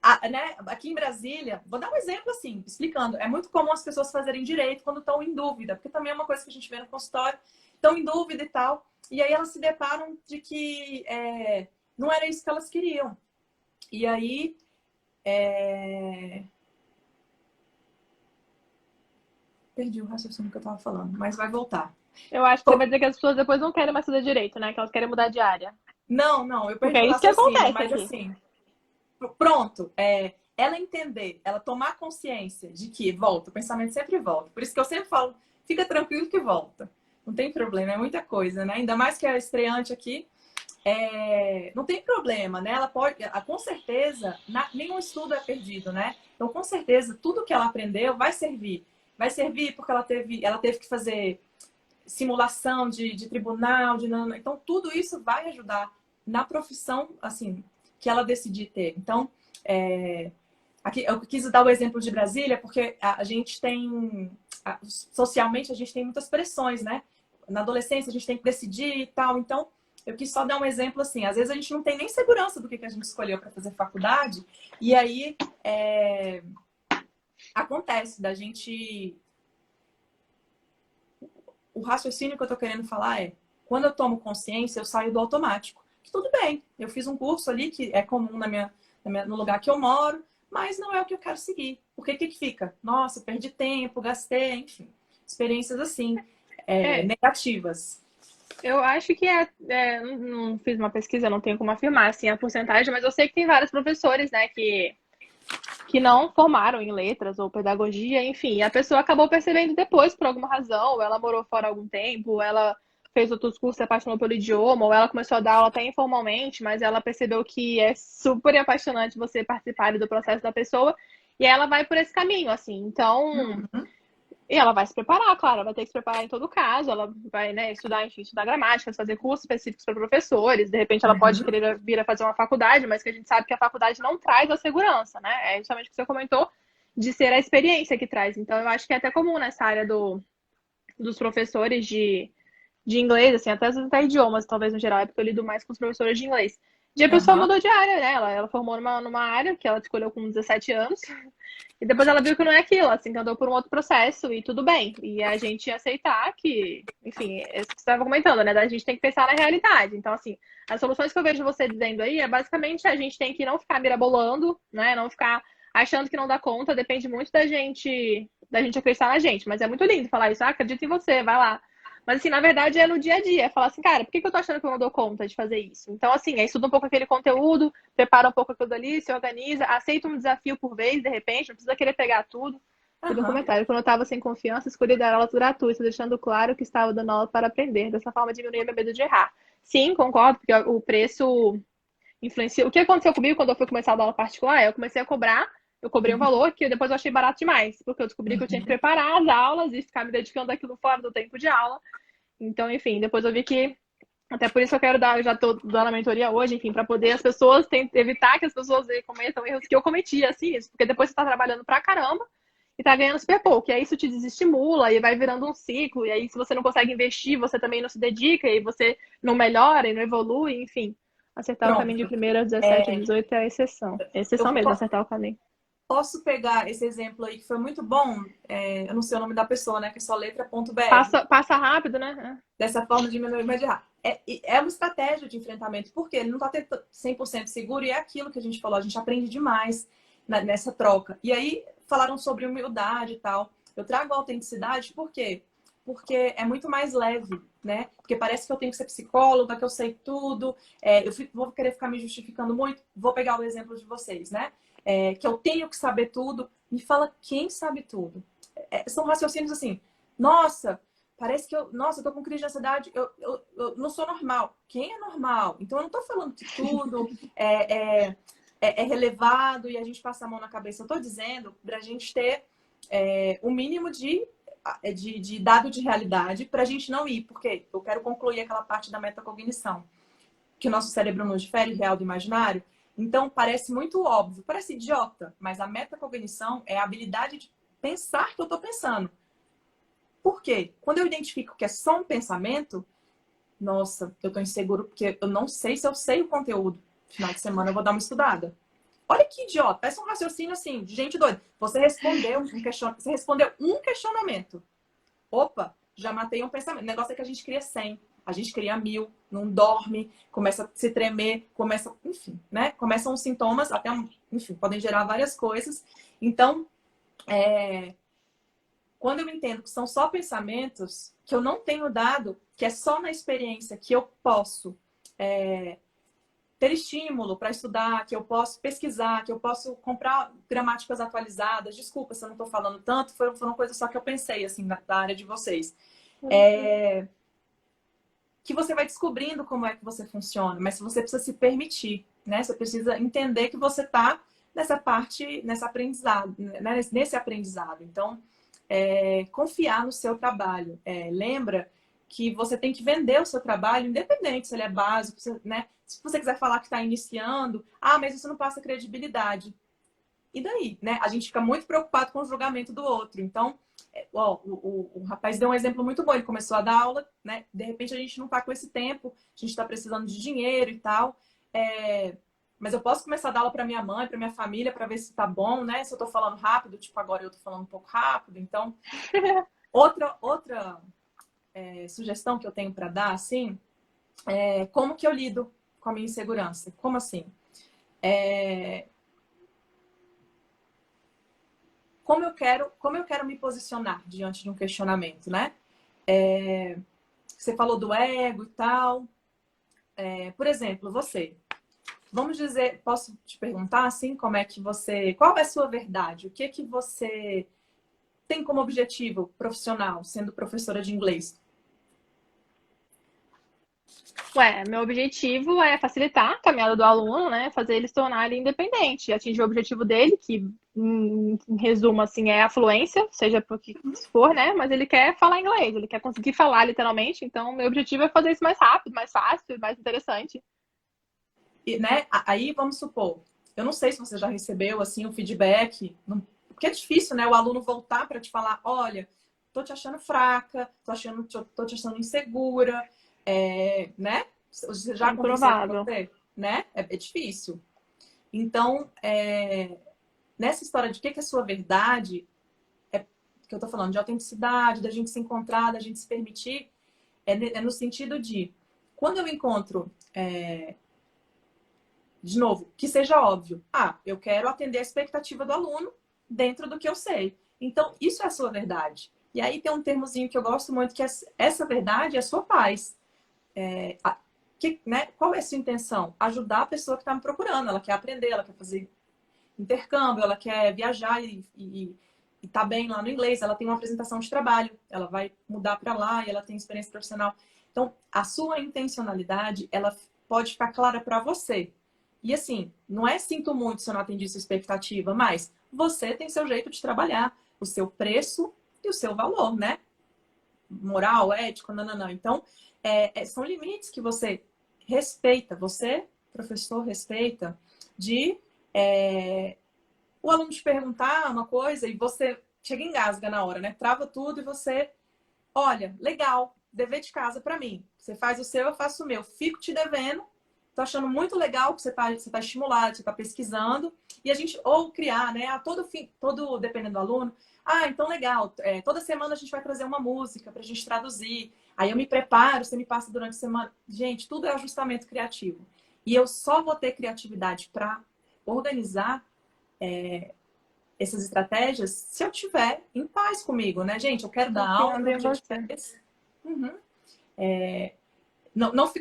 Talvez. né, aqui em Brasília, vou dar um exemplo assim, explicando. É muito comum as pessoas fazerem direito quando estão em dúvida, porque também é uma coisa que a gente vê no consultório, estão em dúvida e tal, e aí elas se deparam de que não era isso que elas queriam. E aí. Perdi o raciocínio que eu estava falando, mas vai voltar. Eu acho que você vai dizer que as pessoas depois não querem mais fazer direito, né? Que elas querem mudar de área. Não, eu Porque perdi é o isso que raciocínio, acontece mas aqui. assim. Pronto, ela entender, ela tomar consciência de que volta, o pensamento sempre volta. Por isso que eu sempre falo, fica tranquilo que volta. Não tem problema, é muita coisa, né? Ainda mais que a estreante aqui, não tem problema, né? Ela pode, com certeza, nenhum estudo é perdido, né? Então, com certeza, tudo que ela aprendeu vai servir. Vai servir porque ela teve que fazer simulação de tribunal, então tudo isso vai ajudar na profissão, assim, que ela decidir ter. Então, aqui eu quis dar o exemplo de Brasília porque a gente tem, socialmente, a gente tem muitas pressões, né? Na adolescência a gente tem que decidir e tal. Então, eu quis só dar um exemplo assim. Às vezes a gente não tem nem segurança do que a gente escolheu para fazer faculdade e aí acontece da gente... O raciocínio que eu tô querendo falar quando eu tomo consciência, eu saio do automático. Que tudo bem, eu fiz um curso ali que é comum no lugar que eu moro, mas não é o que eu quero seguir. Porque o que fica? Nossa, perdi tempo, gastei, enfim. Experiências assim, negativas. Eu acho que não fiz uma pesquisa, não tenho como afirmar assim a porcentagem, mas eu sei que tem vários professores, né, que não formaram em letras ou pedagogia, enfim, e a pessoa acabou percebendo depois, por alguma razão, ou ela morou fora algum tempo, ou ela fez outros cursos, se apaixonou pelo idioma, ou ela começou a dar aula até informalmente, mas ela percebeu que é super apaixonante você participar do processo da pessoa, e ela vai por esse caminho, assim. Então, e ela vai se preparar, claro, ela vai ter que se preparar em todo caso, ela vai, né, estudar, enfim, estudar gramática, fazer cursos específicos para professores, de repente ela pode querer vir a fazer uma faculdade, mas que a gente sabe que a faculdade não traz a segurança, né? É justamente o que você comentou, de ser a experiência que traz. Então, eu acho que é até comum nessa área dos professores de inglês, assim, até idiomas, talvez no geral, é porque eu lido mais com os professores de inglês. E a pessoa mudou de área, né? Ela formou numa área que ela escolheu com 17 anos. E depois ela viu que não é aquilo, ela se encantou por um outro processo e tudo bem. E a gente ia aceitar que, enfim, é isso que você estava comentando, né? A gente tem que pensar na realidade. Então, assim, as soluções que eu vejo você dizendo aí é basicamente a gente tem que não ficar mirabolando, né? Não ficar achando que não dá conta. Depende muito da gente acreditar na gente. Mas é muito lindo falar isso. Ah, acredito em você, vai lá. Mas, assim, na verdade é no dia a dia. É falar assim, cara, por que eu tô achando que eu não dou conta de fazer isso? Então, assim, estuda um pouco aquele conteúdo, prepara um pouco aquilo ali, se organiza, aceita um desafio por vez, de repente, não precisa querer pegar tudo. Fiz um comentário. Quando eu estava sem confiança, escolhi dar aulas gratuitas, deixando claro que estava dando aula para aprender. Dessa forma, diminuía meu medo de errar. Sim, concordo, porque o preço influencia. O que aconteceu comigo quando eu fui começar a dar aula particular? Eu comecei a cobrar, eu cobrei um valor que depois eu achei barato demais, porque eu descobri que eu tinha que preparar as aulas e ficar me dedicando àquilo fora do tempo de aula. Então, enfim, depois eu vi que até por isso eu quero dar, eu já tô dando a mentoria hoje, enfim, para poder as pessoas evitar que as pessoas cometam erros que eu cometi, assim, isso, porque depois você tá trabalhando pra caramba e tá ganhando super pouco, e aí isso te desestimula e vai virando um ciclo, e aí se você não consegue investir, você também não se dedica, e você não melhora e não evolui, enfim. Acertar o caminho de Pronto. primeiro aos 17 a 18 é a exceção. É exceção mesmo, acertar o caminho. Posso pegar esse exemplo aí que foi muito bom? Eu não sei o nome da pessoa, né? Que é só letra.br. Passa rápido, né? Dessa forma, diminuir o medo de errar. É uma estratégia de enfrentamento, porque ele não está 100% seguro e é aquilo que a gente falou, a gente aprende demais nessa troca. E aí, falaram sobre humildade e tal. Eu trago a autenticidade por quê? Porque é muito mais leve, né? Porque parece que eu tenho que ser psicóloga, que eu sei tudo. Vou querer ficar me justificando muito. Vou pegar o exemplo de vocês, né? Que eu tenho que saber tudo. Me fala quem sabe tudo. São raciocínios assim. Nossa, parece que eu tô com crise de ansiedade, eu não sou normal. Quem é normal? Então, eu não tô falando que tudo é relevado e a gente passa a mão na cabeça. Eu tô dizendo pra gente ter o mínimo de dado de realidade pra gente não ir. Porque eu quero concluir aquela parte da metacognição, que o nosso cérebro não difere real do imaginário. Então, parece muito óbvio, parece idiota, mas a metacognição é a habilidade de pensar que eu tô pensando. Por quê? Quando eu identifico que é só um pensamento, nossa, eu tô inseguro porque eu não sei se eu sei o conteúdo. Final de semana eu vou dar uma estudada. Olha que idiota, parece um raciocínio assim, de gente doida. Você respondeu um questionamento. Opa, já matei um pensamento. O negócio é que a gente cria 100, a gente cria 1000, não dorme, começa a se tremer, começa, enfim, né? Começam os sintomas, até, enfim, podem gerar várias coisas. Então, quando eu entendo que são só pensamentos, que eu não tenho dado, que é só na experiência que eu posso ter estímulo para estudar, que eu posso pesquisar, que eu posso comprar gramáticas atualizadas. Desculpa se eu não estou falando tanto, foi uma coisa só que eu pensei, assim, da área de vocês. Que você vai descobrindo como é que você funciona, mas você precisa se permitir, né? Você precisa entender que você está nessa parte, nesse aprendizado. Então, confiar no seu trabalho. Lembra que você tem que vender o seu trabalho, independente se ele é básico, né? Se você quiser falar que está iniciando, mas isso não passa credibilidade. E daí, né? A gente fica muito preocupado com o julgamento do outro. Então, o rapaz deu um exemplo muito bom. Ele começou a dar aula, né? De repente a gente não está com esse tempo, a gente está precisando de dinheiro e tal. Mas eu posso começar a dar aula para minha mãe, para minha família, para ver se tá bom, né? Se eu tô falando rápido, tipo agora eu tô falando um pouco rápido. Então, outra sugestão que eu tenho para dar, assim, como que eu lido com a minha insegurança? Como assim? Como eu quero me posicionar diante de um questionamento, né? Você falou do ego e tal. Por exemplo, você. Vamos dizer, posso te perguntar assim, como é que você, qual é a sua verdade? O que é que você tem como objetivo profissional, sendo professora de inglês? Meu objetivo é facilitar a caminhada do aluno, né? Fazer ele se tornar ele independente, atingir o objetivo dele, que em resumo assim é a fluência, seja por que for, né? Mas ele quer falar inglês, ele quer conseguir falar literalmente. Então, meu objetivo é fazer isso mais rápido, mais fácil, mais interessante. E, né, aí vamos supor, eu não sei se você já recebeu assim um feedback, porque é difícil, né, o aluno voltar para te falar, olha, tô te achando fraca, tô te achando insegura, né? Já aconteceu com Improvável. você, né? É difícil. Então, nessa história de o que é a sua verdade, que eu tô falando de autenticidade, da gente se encontrar, da gente se permitir, no sentido de quando eu encontro de novo, que seja óbvio. Eu quero atender a expectativa do aluno dentro do que eu sei. Então, isso é a sua verdade. E aí tem um termozinho que eu gosto muito, que é essa verdade é a sua paz. Né? Qual é a sua intenção? Ajudar a pessoa que está me procurando. Ela quer aprender, ela quer fazer intercâmbio, ela quer viajar e tá bem lá no inglês, ela tem uma apresentação de trabalho, ela vai mudar para lá e ela tem experiência profissional. Então, a sua intencionalidade, ela pode ficar clara para você. E assim, não é sinto muito se eu não atendi sua expectativa, mas você tem seu jeito de trabalhar, o seu preço e o seu valor, né? Moral, ético, não. Então, são limites que você respeita, você, professor, respeita, de o aluno te perguntar uma coisa e você chega e engasga na hora, né? Trava tudo e você, olha, legal, dever de casa para mim. Você faz o seu, eu faço o meu. Fico te devendo. Tô achando muito legal que você tá estimulado, você tá pesquisando. E a gente, ou criar, né? Todo dependendo do aluno. Então legal. Toda semana a gente vai trazer uma música pra gente traduzir. Aí eu me preparo, você me passa durante a semana. Gente, tudo é ajustamento criativo. E eu só vou ter criatividade para organizar essas estratégias se eu tiver em paz comigo, né, gente? Eu quero dar aula, meu objetivo é esse.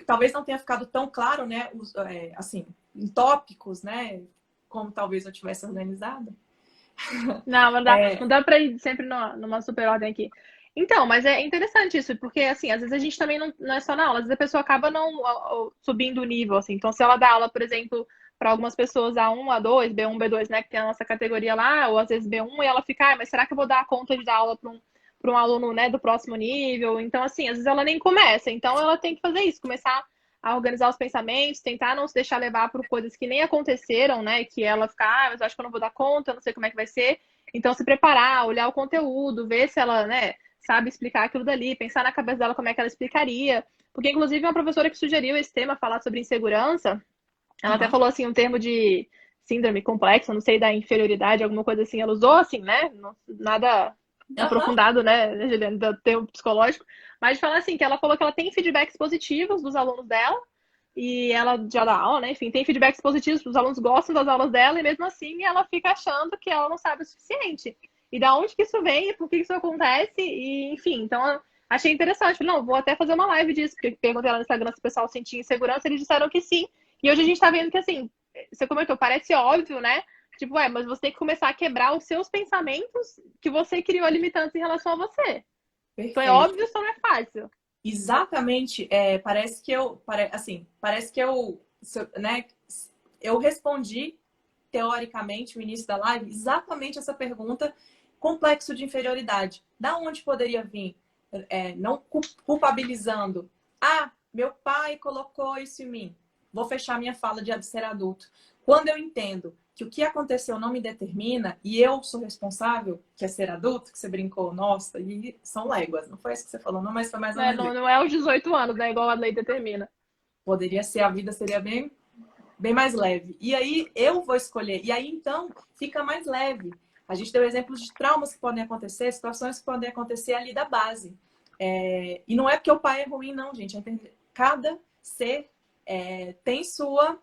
Talvez não tenha ficado tão claro, né, assim, em tópicos, né, como talvez eu tivesse organizado. Não dá para ir sempre numa super ordem aqui. Então, mas é interessante isso, porque assim, às vezes a gente também não é só na aula, às vezes a pessoa acaba não subindo o nível, assim. Então, se ela dá aula, por exemplo, para algumas pessoas A1, A2, B1, B2, né, que tem a nossa categoria lá, ou às vezes B1, e ela fica, mas será que eu vou dar conta de dar aula para um aluno, né, do próximo nível? Então, assim, às vezes ela nem começa. Então, ela tem que fazer isso, começar a organizar os pensamentos, tentar não se deixar levar por coisas que nem aconteceram, né, que ela fica, mas eu acho que eu não vou dar conta, eu não sei como é que vai ser. Então, se preparar, olhar o conteúdo, ver se ela, né, sabe explicar aquilo dali, pensar na cabeça dela como é que ela explicaria. Porque, inclusive, uma professora que sugeriu esse tema, falar sobre insegurança, ela até Uhum. falou, assim, um termo de síndrome complexa, não sei, da inferioridade, alguma coisa assim. Ela usou, assim, né? Nada Aham. aprofundado, né, Juliana, do termo psicológico. Mas de falar, assim, que ela falou que ela tem feedbacks positivos dos alunos dela, e ela já dá aula, né? Enfim, tem feedbacks positivos, os alunos gostam das aulas dela, e mesmo assim ela fica achando que ela não sabe o suficiente. E da onde que isso vem, e por que isso acontece, e enfim, então eu achei interessante. Falei, não, vou até fazer uma live disso, porque perguntei lá no Instagram se o pessoal sentia insegurança, eles disseram que sim. E hoje a gente tá vendo que assim, você comentou, parece óbvio, né? Tipo, mas você tem que começar a quebrar os seus pensamentos que você criou limitantes em relação a você. Então é Perfeito. óbvio, só não é fácil. Exatamente, parece que eu, né, eu respondi teoricamente no início da live exatamente essa pergunta, complexo de inferioridade. Da onde poderia vir? Não culpabilizando. Ah, meu pai colocou isso em mim. Vou fechar minha fala de ser adulto. Quando eu entendo que o que aconteceu não me determina e eu sou responsável, que é ser adulto, que você brincou, nossa, e são léguas. Não foi isso que você falou, não, mas foi mais ou Né? menos Não, isso. não é aos 18 anos, né? Igual a lei determina. Poderia ser, a vida seria bem mais leve. E aí eu vou escolher. E aí então fica mais leve. A gente deu exemplos de traumas que podem acontecer, situações que podem acontecer ali da base. E não é porque o pai é ruim, não, gente. Cada ser tem sua.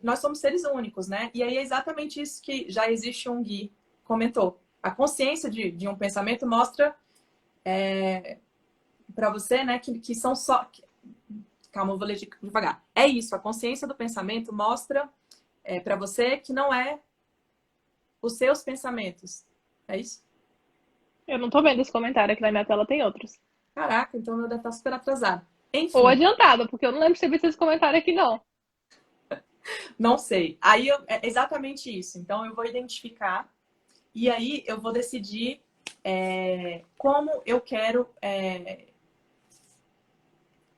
Nós somos seres únicos, né? E aí é exatamente isso que já existe um Gui comentou. A consciência de um pensamento mostra para você, né, que são só. Calma, eu vou ler devagar. É isso, a consciência do pensamento mostra para você que não é os seus pensamentos. É isso? Eu não tô vendo esse comentário aqui na minha tela, tem outros. Caraca, então eu deve estar super atrasado. Ou Enfim, adiantado, porque eu não lembro de ter visto esse comentário aqui, não. não sei. Aí é exatamente isso. Então eu vou identificar e aí eu vou decidir como eu quero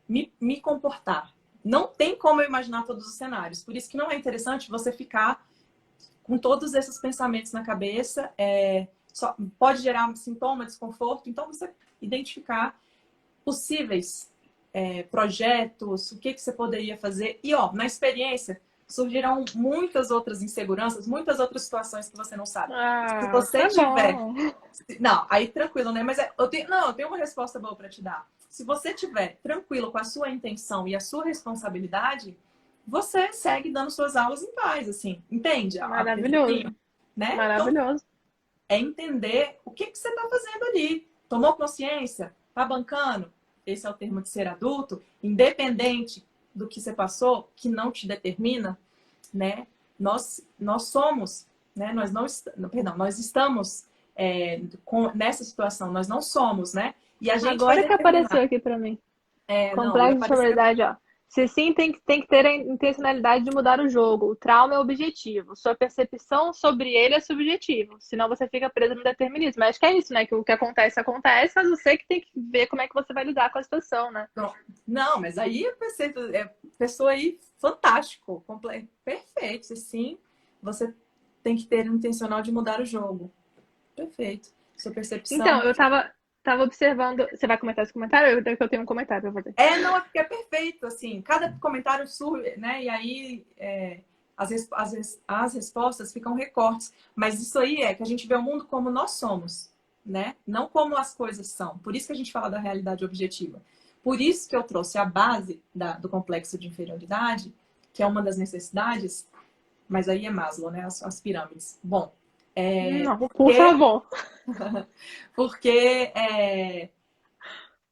me comportar. Não tem como eu imaginar todos os cenários. Por isso que não é interessante você ficar com todos esses pensamentos na cabeça. Pode gerar sintoma, desconforto. Então, você identificar possíveis projetos, o que você poderia fazer. E, na experiência, surgirão muitas outras inseguranças, muitas outras situações que você não sabe. Se Ah, você tá tiver... bom. Não, aí tranquilo, né? Mas eu tenho uma resposta boa para te dar. Se você tiver tranquilo com a sua intenção e a sua responsabilidade, você segue dando suas aulas em paz, assim. Entende? A Maravilhoso. princípio, né? Então, Maravilhoso. é entender o que você está fazendo ali. Tomou consciência? Tá bancando? Esse é o termo de ser adulto, independente do que você passou, que não te determina, né? Nós somos, né? Nós não, perdão, nós estamos nessa situação, nós não somos, né? E a gente vai Agora que apareceu determinar. aqui pra mim. Não, e Complexo de apareceu. verdade, ó. Se sim, tem que ter a intencionalidade de mudar o jogo. O trauma é objetivo. Sua percepção sobre ele é subjetivo. Senão você fica preso no determinismo. Mas acho que é isso, né? Que o que acontece, acontece, mas você que tem que ver como é que você vai lidar com a situação, né? Não, mas aí pessoa aí fantástico, perfeito. E sim, você tem que ter um intencional de mudar o jogo. Perfeito. Sua Então, percepção. tava observando. Você vai comentar esse comentário? Eu tenho um comentário pra fazer. Não, é porque é perfeito, assim. Cada comentário surge, né? E aí as respostas ficam recortes. Mas isso aí é que a gente vê o mundo como nós somos, né? Não como as coisas são. Por isso que a gente fala da realidade objetiva. Por isso que eu trouxe a base do complexo de inferioridade, que é uma das necessidades, mas aí é Maslow, né? As pirâmides. Bom, Não, por porque, favor. porque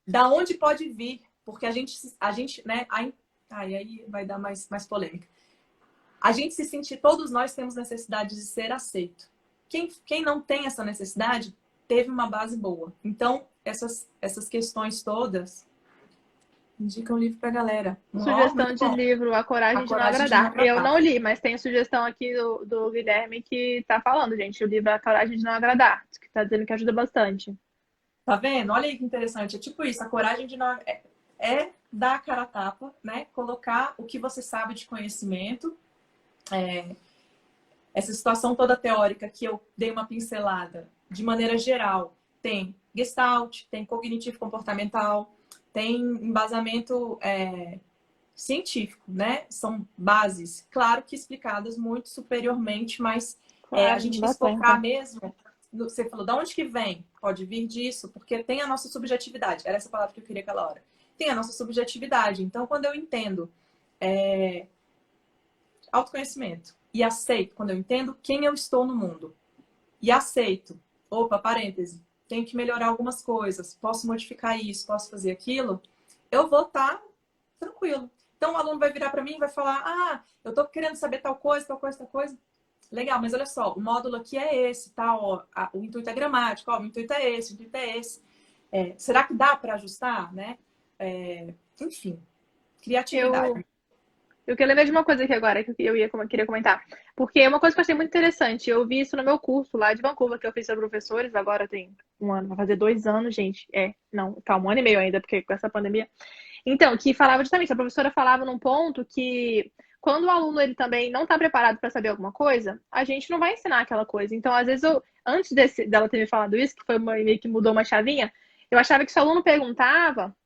da onde pode vir? Porque a gente, né? Aí vai dar mais polêmica. A gente todos nós temos necessidade de ser aceito. Quem não tem essa necessidade teve uma base boa. Então, essas questões todas indicam um livro para a galera. Sugestão Muito de bom. livro, A Coragem A de Não Coragem de Não Agradar. Eu Agradar. não li, mas tem sugestão aqui do Guilherme que tá falando, gente. O livro A Coragem de Não Agradar, que tá dizendo que ajuda bastante. Tá vendo? Olha aí que interessante. É tipo isso, a coragem de não... É dar a cara a tapa, né? Colocar o que você sabe de conhecimento. Essa situação toda teórica que eu dei uma pincelada, de maneira geral, tem Gestalt, tem cognitivo comportamental, tem embasamento científico, né? São bases, claro que explicadas muito superiormente, mas a gente quis focar mesmo. Você falou, de onde que vem? Pode vir disso, porque tem a nossa subjetividade. Era essa palavra que eu queria aquela hora. Tem a nossa subjetividade. Então, quando eu entendo autoconhecimento e aceito, quando eu entendo quem eu estou no mundo e aceito, opa, parêntese, tenho que melhorar algumas coisas, posso modificar isso, posso fazer aquilo, eu vou estar tranquilo. Então, o aluno vai virar para mim e vai falar, eu estou querendo saber tal coisa, tal coisa, tal coisa. Legal, mas olha só, o módulo aqui é esse, tá? Ó, o intuito é gramático, ó, o intuito é esse, o intuito é esse. Será que dá para ajustar, né? Enfim, criatividade. Eu queria lembrei de uma coisa aqui agora que queria comentar. Porque é uma coisa que eu achei muito interessante. Eu vi isso no meu curso lá de Vancouver, que eu fiz para professores, agora tem um ano, vai fazer 2 anos, gente. Não, tá 1 ano e meio ainda, porque com essa pandemia. Então, que falava justamente, a professora falava num ponto que quando o aluno ele também não está preparado para saber alguma coisa, a gente não vai ensinar aquela coisa. Então, às vezes, antes dela ter me falado isso, que foi meio que mudou uma chavinha, eu achava que se o aluno perguntava,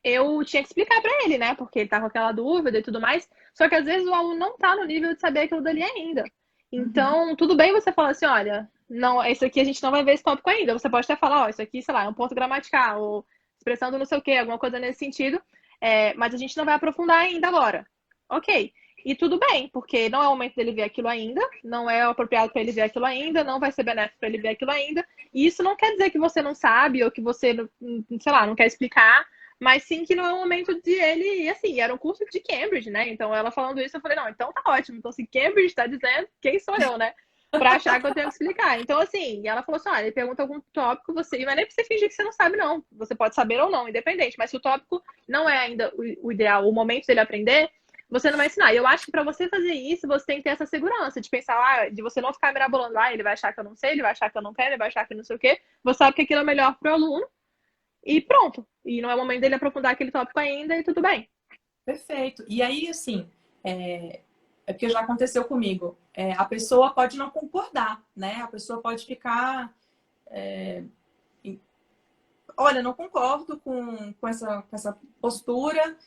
eu tinha que explicar para ele, né? Porque ele tá com aquela dúvida e tudo mais. Só que às vezes o aluno não tá no nível de saber aquilo dali ainda. Então, tudo bem você falar assim, olha, não, isso aqui a gente não vai ver esse tópico ainda. Você pode até falar, ó, isso aqui, sei lá, é um ponto gramatical, ou expressão do não sei o quê, alguma coisa nesse sentido. Mas a gente não vai aprofundar ainda agora. Ok. E tudo bem, porque não é o momento dele ver aquilo ainda, não é apropriado para ele ver aquilo ainda, não vai ser benéfico para ele ver aquilo ainda. E isso não quer dizer que você não sabe ou que você, sei lá, não quer explicar, mas sim que não é o momento de ele ir assim. Era um curso de Cambridge, né? Então ela falando isso, eu falei, não, então tá ótimo. Então se Cambridge está dizendo, quem sou eu, né? Pra achar que eu tenho que explicar. Então, assim, e ela falou assim: olha, ele pergunta algum tópico, você. Não é nem pra você fingir que você não sabe, não. Você pode saber ou não, independente. Mas se o tópico não é ainda o ideal, o momento dele aprender, você não vai ensinar. E eu acho que pra você fazer isso, você tem que ter essa segurança de pensar, de você não ficar mirabolando, ele vai achar que eu não sei, ele vai achar que eu não quero, ele vai achar que não sei o quê. Você sabe que aquilo é melhor pro aluno e pronto. E não é o momento dele aprofundar aquele tópico ainda e tudo bem. Perfeito. E aí, assim, porque já aconteceu comigo. A pessoa pode não concordar, né? A pessoa pode ficar... olha, não concordo com essa postura,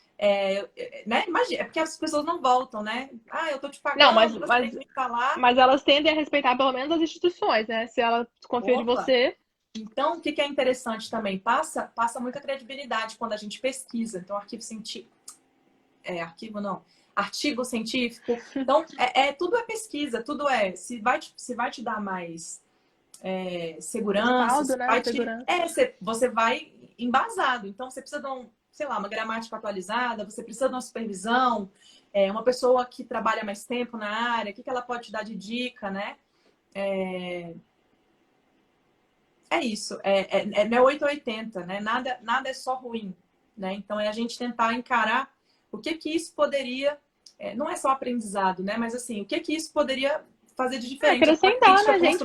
né? Imagina, é porque as pessoas não voltam, né? Eu tô te pagando, não, mas, você tem que me falar. Mas elas tendem a respeitar pelo menos as instituições, né? Se ela confia de você... Então, o que é interessante também? Passa muita credibilidade quando a gente pesquisa. Então, arquivo científico... artigo científico. Então, tudo é pesquisa, tudo se vai te dar mais segurança, Respaldo, né? Segurança. você vai embasado. Então, você precisa de sei lá, uma gramática atualizada, você precisa de uma supervisão, uma pessoa que trabalha mais tempo na área, o que ela pode te dar de dica, né? Isso, não é 880, né? Nada é só ruim, né? Então, é a gente tentar encarar o que isso poderia, não é só aprendizado, né? Mas assim, o que isso poderia fazer de diferente? Acrescentar, né, gente?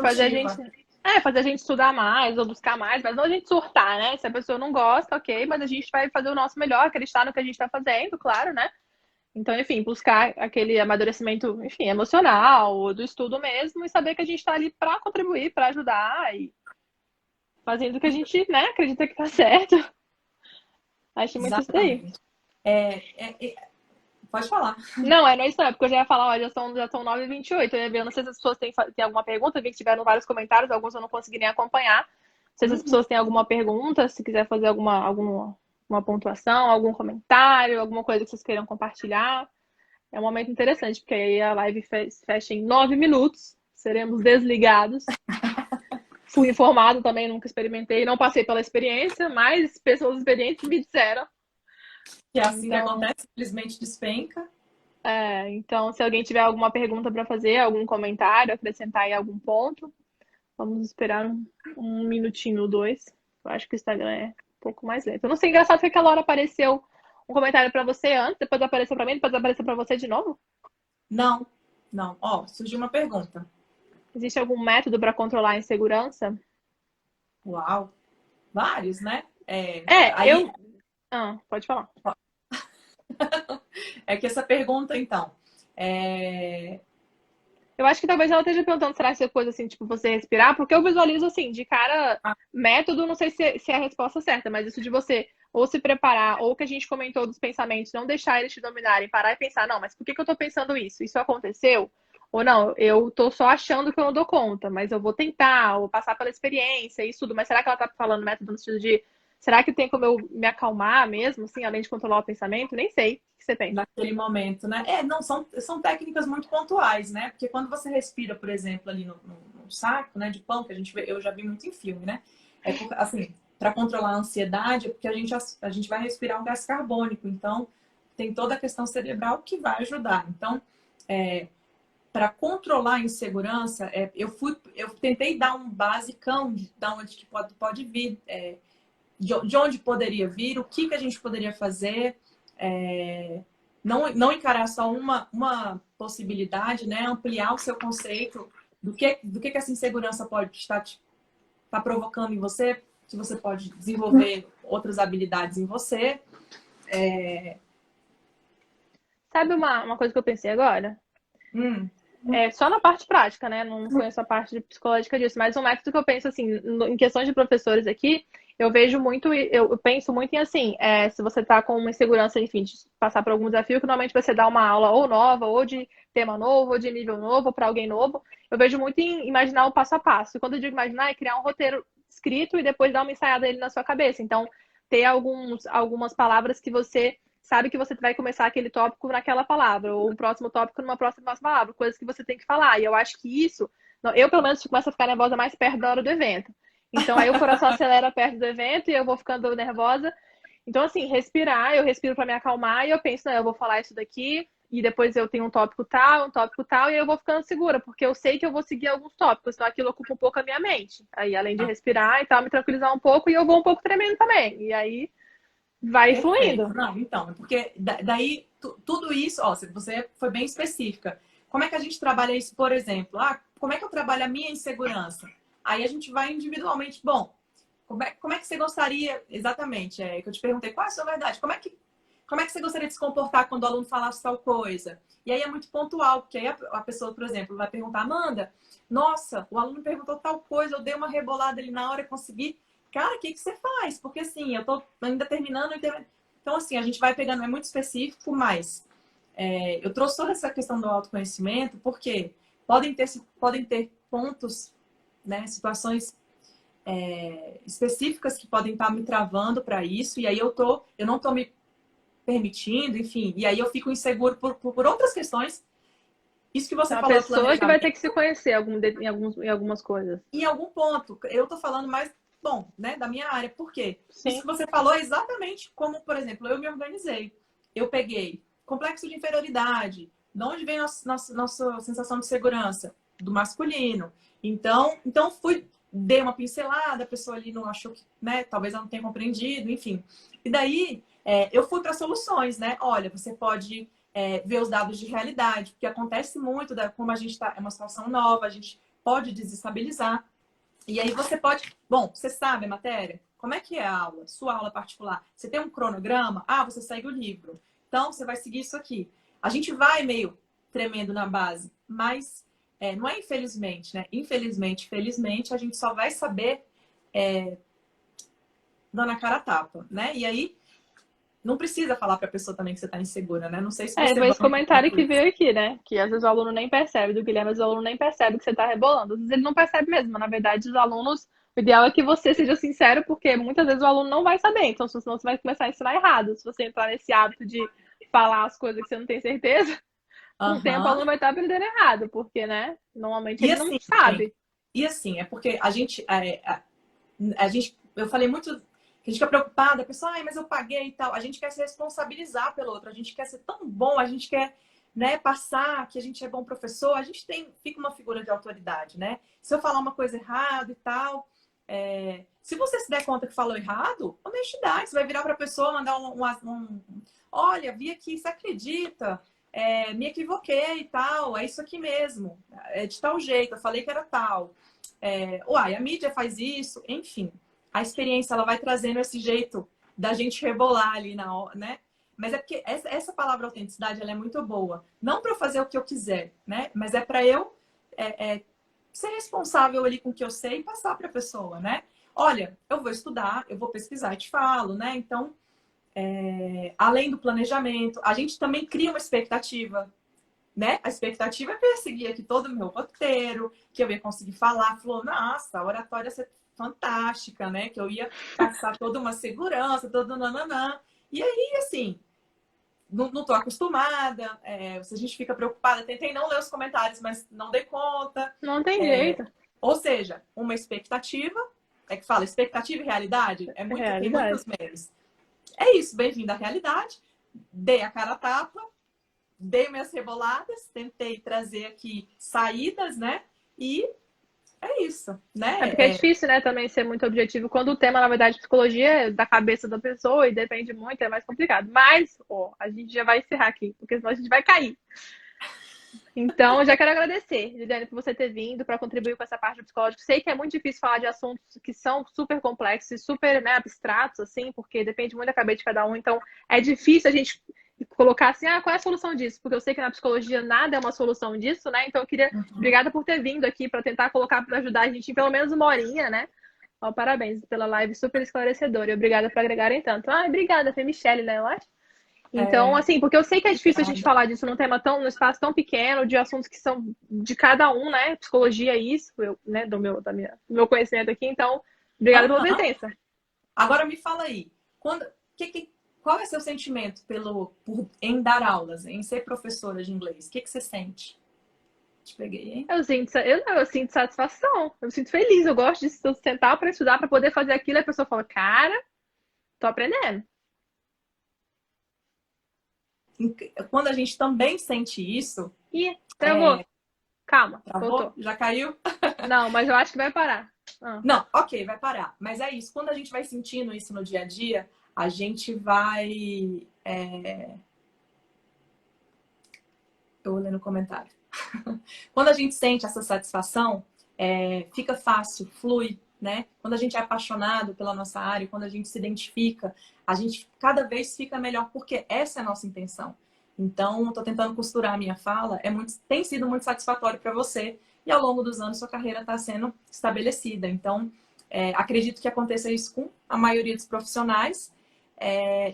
Fazer a gente estudar mais ou buscar mais, mas não a gente surtar, né? Se a pessoa não gosta, ok, mas a gente vai fazer o nosso melhor, acreditar no que a gente está fazendo, claro, né? Então, enfim, buscar aquele amadurecimento, enfim, emocional, do estudo mesmo, e saber que a gente está ali para contribuir, para ajudar e fazendo o que a gente, né, acredita que tá certo. Acho muito Exatamente. isso daí. Pode falar. Não, não é isso não, porque eu já ia falar, ó, já são 9h28. Eu ia ver, eu não sei se as pessoas têm alguma pergunta, eu vi que tiveram vários comentários, alguns eu não consegui nem acompanhar. Não sei se as pessoas têm alguma pergunta, se quiser fazer alguma pontuação, algum comentário, alguma coisa que vocês queiram compartilhar. É um momento interessante, porque aí a live fecha em 9 minutos, seremos desligados. Fui informado também, nunca experimentei, não passei pela experiência, mas pessoas experientes me disseram. Que é assim que acontece, simplesmente despenca. Então, se alguém tiver alguma pergunta para fazer, algum comentário, acrescentar aí algum ponto, Vamos esperar um minutinho ou dois. Eu acho que o Instagram é um pouco mais lento. Eu não sei, engraçado que aquela hora apareceu um comentário pra você antes, depois apareceu pra mim, depois apareceu pra você de novo. Não, não. Ó, surgiu uma pergunta. Existe algum método pra controlar a insegurança? Uau, vários, né? Eu. Ah, pode falar. É que essa pergunta, então, é... Eu acho que talvez ela esteja perguntando, será que é coisa assim, tipo, você respirar? Porque eu visualizo assim, de cara, ah, método, não sei se é a resposta certa, mas isso de você ou se preparar, ou que a gente comentou dos pensamentos, não deixar eles te dominarem, parar e pensar, não, mas por que eu tô pensando isso? Isso aconteceu? Ou não, eu tô só achando que eu não dou conta, mas eu vou tentar, ou passar pela experiência, isso tudo. Mas será que ela tá falando método no sentido de, será que tem como eu me acalmar mesmo, assim, além de controlar o pensamento? Nem sei. O que você pensa? naquele momento, né? Não, são técnicas muito pontuais, né? Porque quando você respira, por exemplo, ali no saco, né, de pão, que a gente vê, eu já vi muito em filme, né? Assim, para controlar a ansiedade, é porque a gente vai respirar um gás carbônico, então tem toda a questão cerebral que vai ajudar. Então, para controlar a insegurança, eu tentei dar um basicão de onde que pode vir, de onde poderia vir, o que a gente poderia fazer. Não encarar só uma possibilidade, né? Ampliar o seu conceito do que essa insegurança pode tá provocando em você, que você pode desenvolver outras habilidades em você. Sabe uma coisa que eu pensei agora? Hum, É, só na parte prática, né? Não conheço a parte psicológica disso, mas um método que eu penso assim, em questões de professores aqui, eu vejo muito, eu penso muito em assim, se você tá com uma insegurança, enfim, de passar por algum desafio, que normalmente você dá uma aula ou nova, ou de tema novo, ou de nível novo, para alguém novo, eu vejo muito em imaginar o passo a passo. E quando eu digo imaginar, é criar um roteiro escrito e depois dar uma ensaiada dele na sua cabeça. Então, ter algumas palavras que você sabe que você vai começar aquele tópico naquela palavra, ou um próximo tópico numa próxima palavra, coisas que você tem que falar. E eu acho que isso, eu pelo menos começo a ficar nervosa mais perto da hora do evento. Então aí o coração acelera perto do evento e eu vou ficando nervosa. Então, assim, respirar, eu respiro para me acalmar e eu penso, não, eu vou falar isso daqui, e depois eu tenho um tópico tal, e eu vou ficando segura, porque eu sei que eu vou seguir alguns tópicos, então aquilo ocupa um pouco a minha mente. Aí, além de respirar e tal, me tranquilizar um pouco, e eu vou um pouco tremendo também. E aí vai perfeito. fluindo. Não, então, porque daí tudo isso, ó, você foi bem específica. Como é que a gente trabalha isso, por exemplo? Como é que eu trabalho a minha insegurança? Aí a gente vai individualmente. Bom, como é que você gostaria, exatamente, que eu te perguntei, qual é a sua verdade? Como é que você gostaria de se comportar quando o aluno falasse tal coisa? E aí é muito pontual, porque aí a pessoa, por exemplo, vai perguntar, Amanda, nossa, o aluno perguntou tal coisa, eu dei uma rebolada ali na hora e consegui. Cara, o que você faz? Porque assim, eu tô ainda terminando. Então, assim, a gente vai pegando, é muito específico, mas eu trouxe toda essa questão do autoconhecimento, porque podem ter pontos, né, situações específicas que podem estar me travando para isso, e aí eu não tô me permitindo, enfim, e aí eu fico inseguro por outras questões. Isso que você É uma falou, pessoa que vai planejamento, ter que se conhecer em algumas coisas. em algum ponto, eu tô falando mais, bom, né, da minha área. Por quê? Isso Sim. que você falou é exatamente como, por exemplo, eu me organizei. Eu peguei complexo de inferioridade. De onde vem nossa sensação de segurança? Do masculino. Então dei uma pincelada, a pessoa ali não achou que, né, talvez ela não tenha compreendido, enfim. E daí, eu fui para soluções, né? Olha, você pode ver os dados de realidade, porque acontece muito, como a gente está, é uma situação nova, a gente pode desestabilizar. E aí você pode. Bom, você sabe a matéria? Como é que é a aula? Sua aula particular? Você tem um cronograma? Você segue o livro. Então, você vai seguir isso aqui. A gente vai meio tremendo na base, mas não é infelizmente, né? Infelizmente, felizmente, a gente só vai saber dando a cara a tapa, né? E aí, não precisa falar para a pessoa também que você está insegura, né? Não sei se você Foi esse banca comentário que isso. veio aqui, né? Que às vezes o aluno nem percebe, do Guilherme, às vezes o aluno nem percebe que você tá rebolando. Às vezes ele não percebe mesmo. Na verdade, os alunos, o ideal é que você seja sincero, porque muitas vezes o aluno não vai saber. Então, senão você vai começar a ensinar errado. Se você entrar nesse hábito de falar as coisas que você não tem certeza, com o tempo o Aham. aluno vai estar aprendendo errado, porque, né? Normalmente E ele não assim, gente, sabe. é porque a gente, eu falei muito que a gente fica preocupada, a pessoa, mas eu paguei e tal. A gente quer se responsabilizar pelo outro, a gente quer ser tão bom, a gente quer né, passar que a gente é bom professor, a gente fica uma figura de autoridade, né? Se eu falar uma coisa errada e tal, se você se der conta que falou errado, honestidade, você vai virar para a pessoa, mandar olha, vi aqui, você acredita? Me equivoquei e tal, é isso aqui mesmo, é de tal jeito, eu falei que era tal. Uai, a mídia faz isso, enfim. A experiência, ela vai trazendo esse jeito da gente rebolar ali na hora, né? Mas é porque essa palavra autenticidade, ela é muito boa. Não para eu fazer o que eu quiser, né? Mas é para eu ser responsável ali com o que eu sei e passar para a pessoa, né? Olha, eu vou estudar, eu vou pesquisar e te falo, né? Então, além do planejamento, a gente também cria uma expectativa, né? A expectativa é que eu ia seguir aqui todo o meu roteiro, que eu ia conseguir falar. Falou, nossa, a oratória ia ser fantástica, né? Que eu ia passar toda uma segurança, todo nananã. E aí, assim, não tô acostumada, se a gente fica preocupada, tentei não ler os comentários, mas não dei conta. Não tem jeito. Ou seja, uma expectativa, que fala expectativa e realidade, tem muitos memes. É isso, bem-vindo à realidade. Dei a cara a tapa, dei minhas reboladas, tentei trazer aqui saídas, né? E é isso, né? Porque é difícil, né, também ser muito objetivo quando o tema, na verdade, psicologia é da cabeça da pessoa e depende muito, é mais complicado. Mas, a gente já vai encerrar aqui, porque senão a gente vai cair. Então, eu já quero agradecer, Juliane, por você ter vindo para contribuir com essa parte do psicológico. Sei que é muito difícil falar de assuntos que são super complexos e super, né, abstratos, assim, porque depende muito da cabeça de cada um. Então, é difícil a gente colocar assim, qual é a solução disso? Porque eu sei que na psicologia nada é uma solução disso, né? Então eu queria, obrigada por ter vindo aqui para tentar colocar, para ajudar a gente em pelo menos uma horinha, né? Parabéns pela live super esclarecedora e obrigada por agregarem tanto. Obrigada, foi Michelle, né, eu acho? Então, assim, porque eu sei que é difícil a gente falar disso num espaço tão pequeno, de assuntos que são de cada um, né? Psicologia é isso, né, do meu conhecimento aqui, então, obrigada pela presença. Agora me fala aí, qual é seu sentimento em dar aulas, em ser professora de inglês? O que você sente? Te peguei, hein? Eu sinto satisfação, eu me sinto feliz, eu gosto de sentar para estudar, para poder fazer aquilo, e a pessoa fala, cara, tô aprendendo. Quando a gente também sente isso... Travou. Calma, travou? voltou. Já caiu? Não, mas eu acho que vai parar. Não, ok, vai parar. Mas é isso, quando a gente vai sentindo isso no dia a dia, a gente vai... Eu vou ler no comentário. Quando a gente sente essa satisfação, fica fácil, flui, né? Quando a gente é apaixonado pela nossa área, quando a gente se identifica, a gente cada vez fica melhor, porque essa é a nossa intenção. Então, estou tentando costurar a minha fala, tem sido muito satisfatório para você, e ao longo dos anos sua carreira está sendo estabelecida. Então, acredito que aconteça isso com a maioria dos profissionais.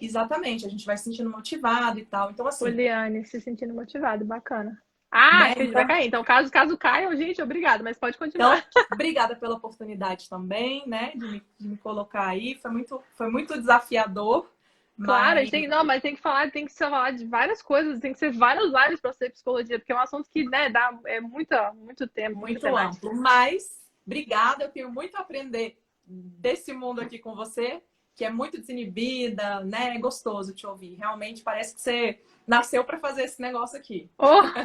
Exatamente, a gente vai se sentindo motivado e tal. Então, assim... Juliane, se sentindo motivado, bacana. Acho que a gente vai cair. Então, caso caia, gente, obrigada, mas pode continuar. Então, obrigada pela oportunidade também, né, de me colocar aí. Foi muito desafiador. Claro, mas tem que falar de várias coisas, tem que ser várias áreas para ser psicologia, porque é um assunto que, né, dá muito tempo, muito amplo. Mas, obrigada, eu tenho muito a aprender desse mundo aqui com você, que é muito desinibida, né? É gostoso te ouvir. Realmente parece que você nasceu para fazer esse negócio aqui.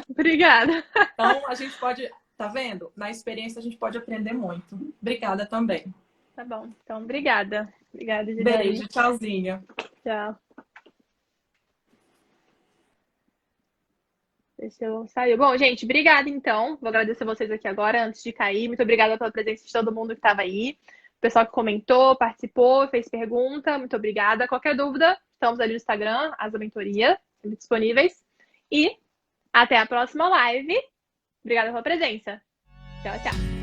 Obrigada. Então, a gente pode, tá vendo? Na experiência a gente pode aprender muito. Obrigada também. Tá bom. Então, obrigada. Obrigada, Juliane. Beijo, tchauzinho. Tchau. Deixa eu sair. Bom, gente, obrigada então. Vou agradecer vocês aqui agora, antes de cair. Muito obrigada pela presença de todo mundo que estava aí. O pessoal que comentou, participou, fez pergunta. Muito obrigada. Qualquer dúvida, estamos ali no Instagram, Asa Mentoria, sempre disponíveis. E até a próxima live. Obrigada pela presença. Tchau, tchau.